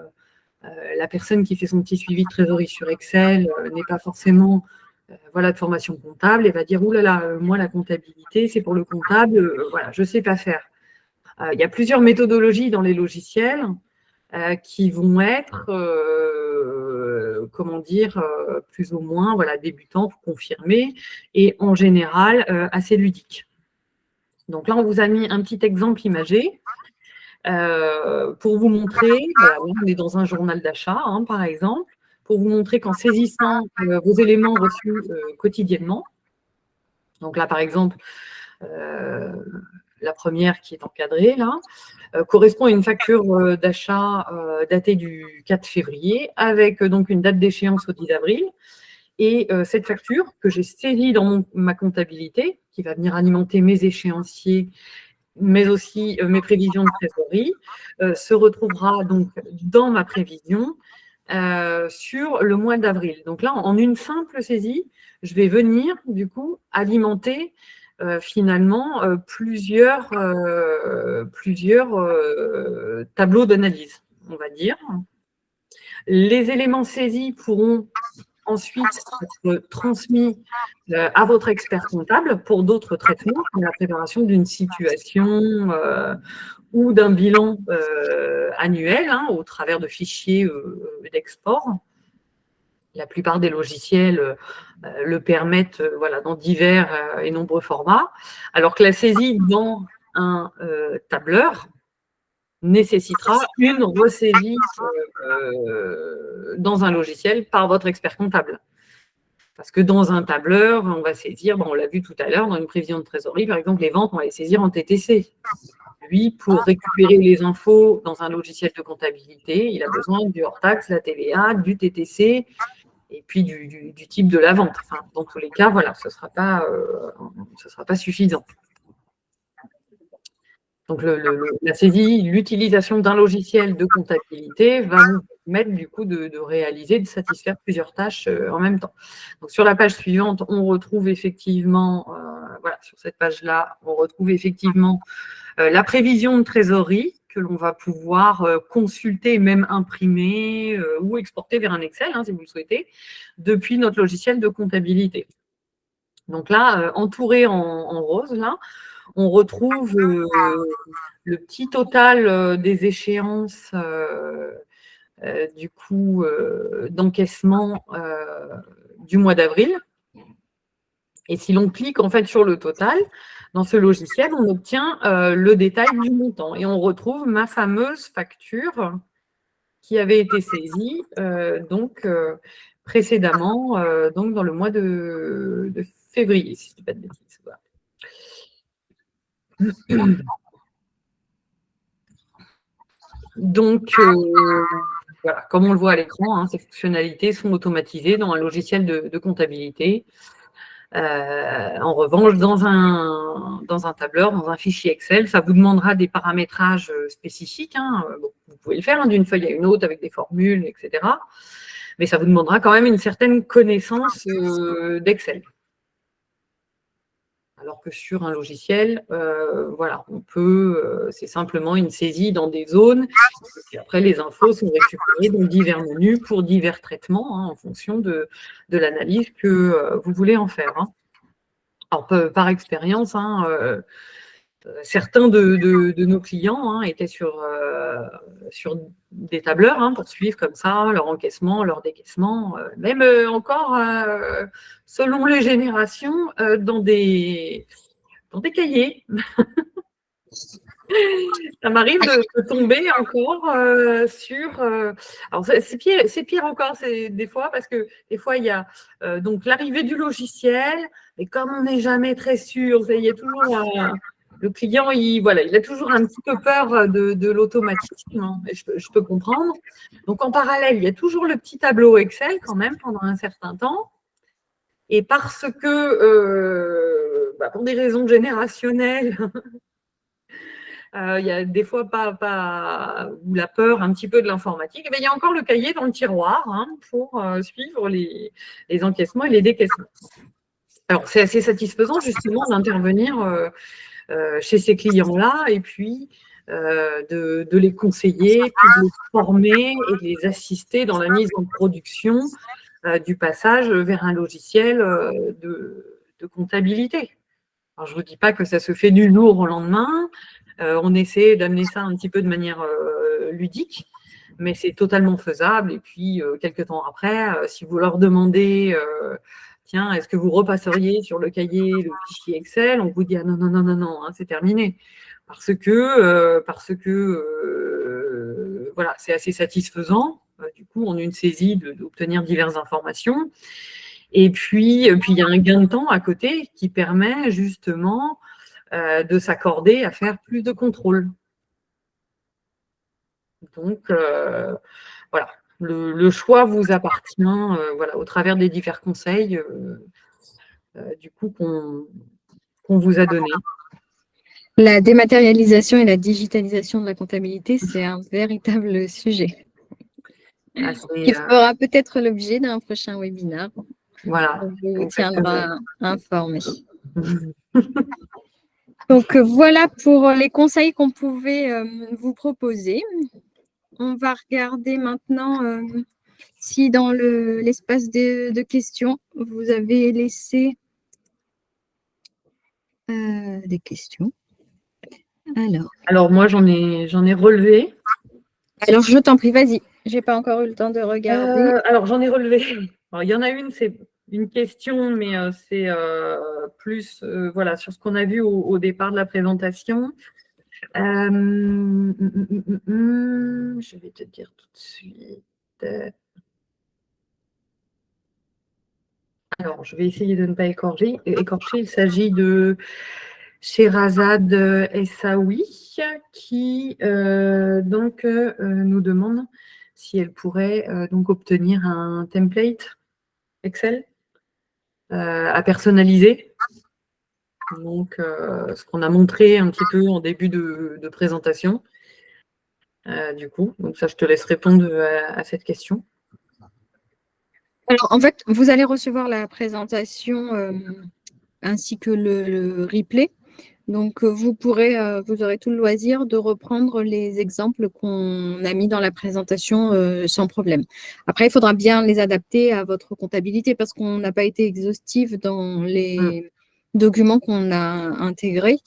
la personne qui fait son petit suivi de trésorerie sur Excel n'est pas forcément de formation comptable et va dire « Ouh là là, moi, la comptabilité, c'est pour le comptable, voilà, je ne sais pas faire ». Il y a plusieurs méthodologies dans les logiciels qui vont être, plus ou moins débutantes ou confirmées et en général assez ludiques. Donc là, on vous a mis un petit exemple imagé pour vous montrer, on est dans un journal d'achat, hein, par exemple, pour vous montrer qu'en saisissant vos éléments reçus quotidiennement, donc là, par exemple, la première qui est encadrée, là, correspond à une facture d'achat datée du 4 février, avec donc une date d'échéance au 10 avril. Et cette facture que j'ai saisie dans ma comptabilité, qui va venir alimenter mes échéanciers, mais aussi mes prévisions de trésorerie, se retrouvera donc dans ma prévision sur le mois d'avril. Donc là, en une simple saisie, je vais venir du coup alimenter finalement plusieurs tableaux d'analyse, on va dire. Les éléments saisis pourront ensuite être transmis à votre expert comptable pour d'autres traitements, comme la préparation d'une situation ou d'un bilan annuel hein, au travers de fichiers d'export. La plupart des logiciels le permettent dans divers et nombreux formats, alors que la saisie dans un tableur nécessitera une ressaisie dans un logiciel par votre expert comptable. Parce que dans un tableur, on va saisir, on l'a vu tout à l'heure, dans une prévision de trésorerie, par exemple, les ventes, on va les saisir en TTC. Lui, pour récupérer les infos dans un logiciel de comptabilité, il a besoin du hors-taxe, la TVA, du TTC, et puis du type de la vente. Enfin, dans tous les cas, voilà, ce ne sera pas suffisant. Donc, la saisie, l'utilisation d'un logiciel de comptabilité va vous permettre du coup de réaliser, de satisfaire plusieurs tâches en même temps. Donc, sur la page suivante, on retrouve effectivement, sur cette page-là, on retrouve effectivement la prévision de trésorerie que l'on va pouvoir consulter, même imprimer ou exporter vers un Excel, hein, si vous le souhaitez, depuis notre logiciel de comptabilité. Donc là, entouré en rose, là, on retrouve le petit total des échéances du coup d'encaissement du mois d'avril. Et si l'on clique en fait sur le total, dans ce logiciel, on obtient le détail du montant et on retrouve ma fameuse facture qui avait été saisie précédemment donc dans le mois de février, si je ne dis pas de bêtises. Voilà. Donc, voilà, comme on le voit à l'écran, hein, ces fonctionnalités sont automatisées dans un logiciel de comptabilité. En revanche, dans un tableur, dans un fichier Excel, ça vous demandera des paramétrages spécifiques. Hein. Bon, vous pouvez le faire d'une feuille à une autre avec des formules, etc. Mais ça vous demandera quand même une certaine connaissance d'Excel. Alors que sur un logiciel, on peut, c'est simplement une saisie dans des zones. Et après, les infos sont récupérées dans divers menus pour divers traitements hein, en fonction de l'analyse que vous voulez en faire. Hein. Alors, par expérience, hein, certains de nos clients hein, étaient sur des tableurs hein, pour suivre comme ça leur encaissement, leur décaissement, même encore, selon les générations, dans des cahiers. Ça m'arrive de tomber encore sur… alors, c'est pire encore des fois, parce que des fois, il y a donc l'arrivée du logiciel, et comme on n'est jamais très sûr, il y a toujours… le client, il a toujours un petit peu peur de l'automatisme, hein, et je peux comprendre. Donc, en parallèle, il y a toujours le petit tableau Excel quand même pendant un certain temps. Et parce que, pour des raisons générationnelles, Il y a des fois ou la peur un petit peu de l'informatique. Il y a encore le cahier dans le tiroir pour suivre les encaissements et les décaissements. Alors, c'est assez satisfaisant justement d'intervenir chez ces clients-là et puis de les conseiller, puis de les former et de les assister dans la mise en production du passage vers un logiciel de comptabilité. Alors, je ne vous dis pas que ça se fait du jour au lendemain. On essaie d'amener ça un petit peu de manière ludique, mais c'est totalement faisable. Et puis, quelques temps après, si vous leur demandez tiens, est-ce que vous repasseriez sur le cahier le fichier Excel? On vous dit ah non, non, non, non, non, c'est terminé. Parce que voilà, c'est assez satisfaisant. Du coup, on a une saisie d'obtenir diverses informations. Et puis, il y a un gain de temps à côté qui permet justement de s'accorder à faire plus de contrôle. Donc, voilà, le choix vous appartient voilà, au travers des divers conseils du coup qu'on vous a donnés. La dématérialisation et la digitalisation de la comptabilité, c'est un véritable sujet qui fera peut-être l'objet d'un prochain webinaire. Voilà. On vous tiendra informé. Donc, voilà pour les conseils qu'on pouvait vous proposer. On va regarder maintenant si dans l'espace de questions, vous avez laissé des questions. Alors moi, j'en ai relevé. Alors, je t'en prie, vas-y. Je n'ai pas encore eu le temps de regarder. Alors, j'en ai relevé. Alors, il y en a une, c'est une question, mais c'est plus voilà, sur ce qu'on a vu au départ de la présentation. Je vais te dire tout de suite. Alors, je vais essayer de ne pas écorcher. Il s'agit de Sherazade Essaoui qui donc nous demande si elle pourrait donc obtenir un template Excel à personnaliser. Donc, ce qu'on a montré un petit peu en début de présentation. Du coup, donc ça, je te laisse répondre à cette question. Alors, en fait, vous allez recevoir la présentation ainsi que le replay. Donc, vous aurez tout le loisir de reprendre les exemples qu'on a mis dans la présentation sans problème. Après, il faudra bien les adapter à votre comptabilité parce qu'on n'a pas été exhaustif dans les documents qu'on a intégrés.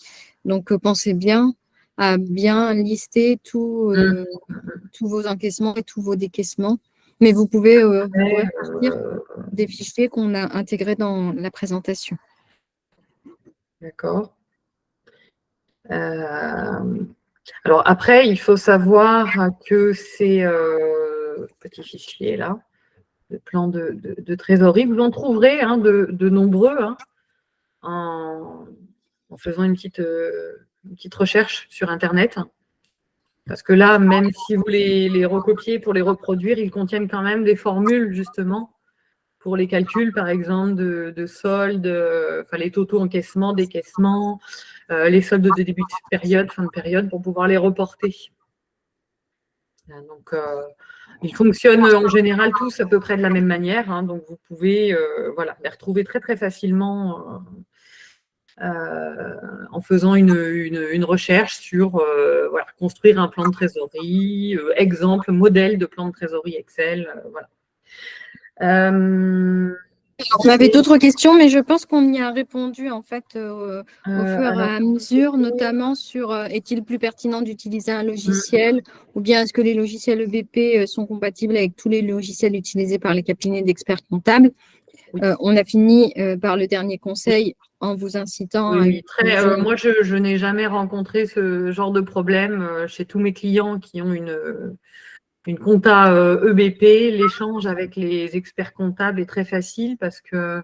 Donc, pensez bien à bien lister tous vos encaissements et tous vos décaissements. Mais vous pouvez repartir des fichiers qu'on a intégrés dans la présentation. D'accord. Alors après, il faut savoir que ces petits fichiers là, le plan de trésorerie, vous en trouverez de nombreux en faisant une petite recherche sur Internet. Parce que là, même si vous les recopiez pour les reproduire, ils contiennent quand même des formules justement pour les calculs, par exemple, de soldes, enfin les totaux encaissements, décaissements, les soldes de début de période, fin de période, pour pouvoir les reporter. Donc, ils fonctionnent en général tous à peu près de la même manière. Donc, vous pouvez voilà, les retrouver très, très facilement en faisant une recherche sur voilà, construire un plan de trésorerie, exemple, modèle de plan de trésorerie Excel. Voilà. On avait d'autres questions, mais je pense qu'on y a répondu en fait au fur et à mesure, notamment sur est-il plus pertinent d'utiliser un logiciel ou bien est-ce que les logiciels EBP sont compatibles avec tous les logiciels utilisés par les cabinets d'experts comptables. On a fini par le dernier conseil en vous incitant à utiliser... Moi, je n'ai jamais rencontré ce genre de problème chez tous mes clients qui ont une compta EBP. L'échange avec les experts comptables est très facile parce que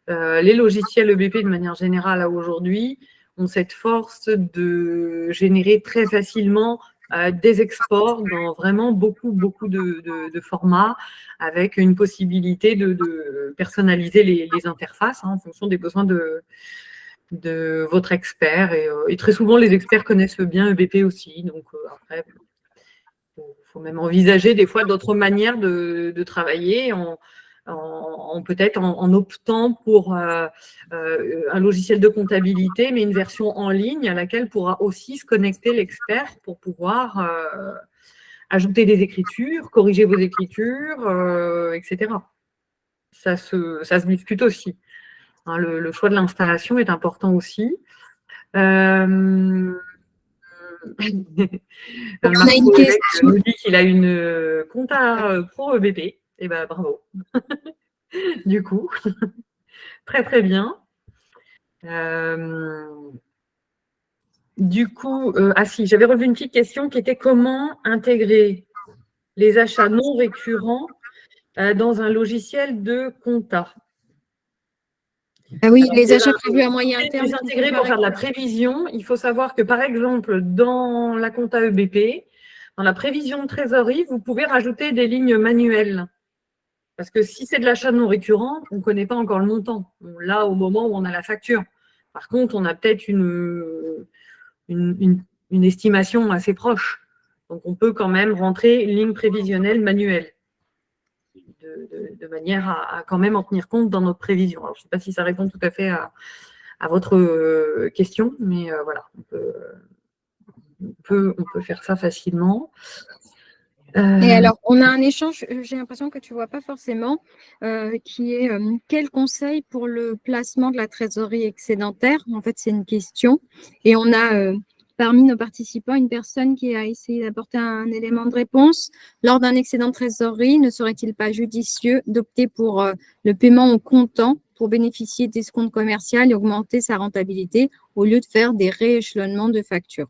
les logiciels EBP, de manière générale, aujourd'hui, ont cette force de générer très facilement des exports dans vraiment beaucoup de formats, avec une possibilité de personnaliser les interfaces en fonction des besoins de votre expert. Et très souvent, les experts connaissent bien EBP aussi. Donc, après, il faut même envisager des fois d'autres manières de travailler peut-être en optant pour un logiciel de comptabilité, mais une version en ligne à laquelle pourra aussi se connecter l'expert pour pouvoir ajouter des écritures, corriger vos écritures, etc. Ça se discute aussi. Hein, le choix de l'installation est important aussi. On a Marco une Lévesque question. nous dit qu'il a une compta pro EBP. Eh ben, bravo. Du coup, très très bien. Du coup, si, j'avais relevé une petite question qui était comment intégrer les achats non récurrents dans un logiciel de compta. Ah oui, Alors, les achats prévus à moyen terme. les intégrer pour faire de la prévision, il faut savoir que, par exemple, dans la compta EBP, dans la prévision de trésorerie, vous pouvez rajouter des lignes manuelles. Parce que si c'est de l'achat non récurrent, on ne connaît pas encore le montant. Là, au moment où on a la facture. Par contre, on a peut-être une estimation assez proche. Donc, on peut quand même rentrer une ligne prévisionnelle manuelle. De manière à quand même en tenir compte dans notre prévision. Alors, je ne sais pas si ça répond tout à fait à votre question, mais voilà, on peut faire ça facilement. Et alors, on a un échange, j'ai l'impression que tu ne vois pas forcément, qui est quel conseil pour le placement de la trésorerie excédentaire? En fait, c'est une question. Et on a parmi nos participants une personne qui a essayé d'apporter un élément de réponse. Lors d'un excédent de trésorerie, ne serait-il pas judicieux d'opter pour le paiement au comptant pour bénéficier d'escompte commercial et augmenter sa rentabilité au lieu de faire des rééchelonnements de factures?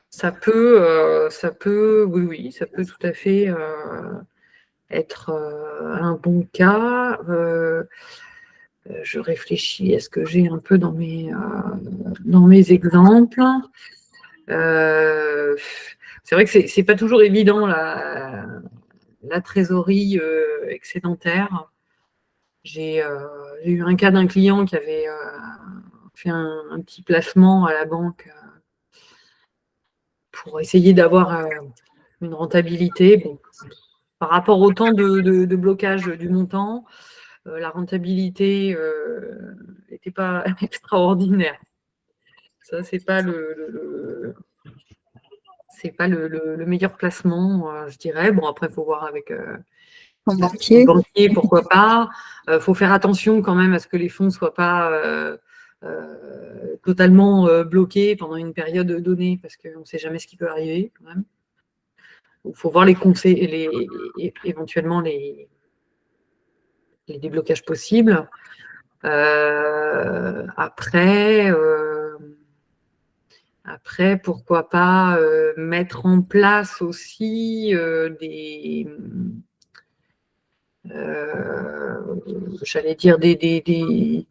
Ça peut, oui, ça peut tout à fait être un bon cas. Je réfléchis, est-ce que j'ai un peu dans mes exemples. C'est vrai que c'est pas toujours évident la trésorerie excédentaire. J'ai eu un cas d'un client qui avait fait un petit placement à la banque pour essayer d'avoir une rentabilité. Bon, par rapport au temps de blocage du montant, la rentabilité n'était pas extraordinaire. Ça, c'est pas le meilleur placement, je dirais. Bon, après, il faut voir avec En le banquier. banquier, pourquoi pas. Faut faire attention quand même à ce que les fonds ne soient pas totalement bloqués pendant une période donnée, parce qu'on ne sait jamais ce qui peut arriver quand même. Il faut voir les conseils, éventuellement les déblocages possibles. Après, pourquoi pas mettre en place aussi j'allais dire des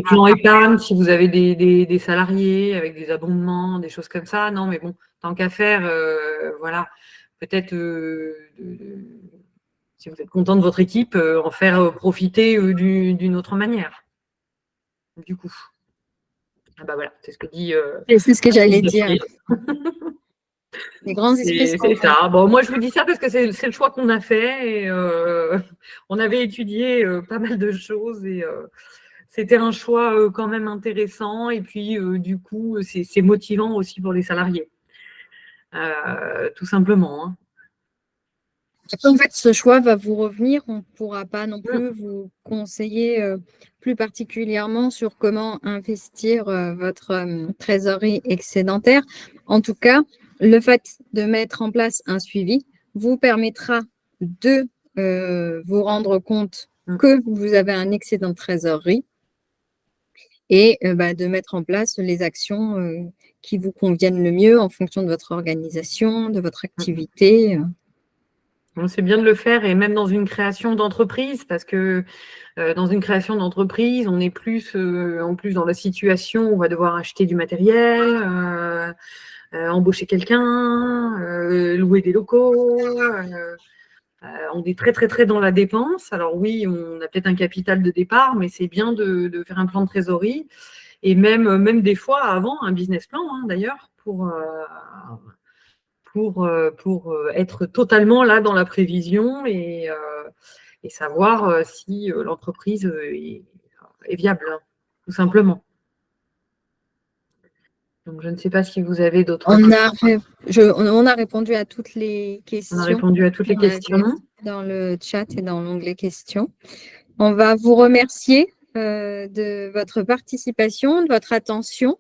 plans épargne si vous avez des salariés avec des abondements, des choses comme ça. Non, mais bon, tant qu'à faire, voilà, peut-être si vous êtes content de votre équipe, en faire profiter d'une autre manière. Du coup. Ah bah voilà, c'est ce que dit. C'est ce que j'allais dire. Les grands esprits. C'est ça. Bon, moi, je vous dis ça parce que c'est le choix qu'on a fait. Et, on avait étudié pas mal de choses et c'était un choix quand même intéressant. Et puis, du coup, c'est motivant aussi pour les salariés. Tout simplement. Hein. En fait, ce choix va vous revenir. On ne pourra pas non plus vous conseiller plus particulièrement sur comment investir votre trésorerie excédentaire. En tout cas, le fait de mettre en place un suivi vous permettra de vous rendre compte que vous avez un excédent de trésorerie et de mettre en place les actions qui vous conviennent le mieux en fonction de votre organisation, de votre activité. C'est bien de le faire et même dans une création d'entreprise parce que dans une création d'entreprise, on est plus en plus dans la situation où on va devoir acheter du matériel, embaucher quelqu'un, louer des locaux. On est très, très, très dans la dépense. Alors oui, on a peut-être un capital de départ, mais c'est bien de faire un plan de trésorerie et même des fois avant un business plan, hein, d'ailleurs, pour être totalement là dans la prévision et savoir si l'entreprise est viable, hein, tout simplement. Donc, je ne sais pas si vous avez d'autres questions. On a répondu à toutes les questions. On a répondu à toutes les questions. Dans le chat et dans l'onglet questions. On va vous remercier de votre participation, de votre attention.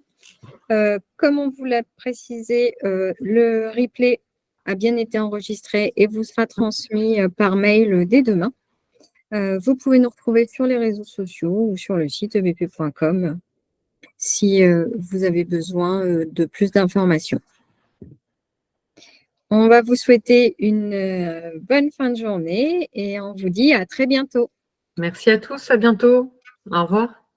Comme on vous l'a précisé, le replay a bien été enregistré et vous sera transmis par mail dès demain. Vous pouvez nous retrouver sur les réseaux sociaux ou sur le site ebp.com si vous avez besoin de plus d'informations. On va vous souhaiter une bonne fin de journée et on vous dit à très bientôt. Merci à tous, à bientôt. Au revoir.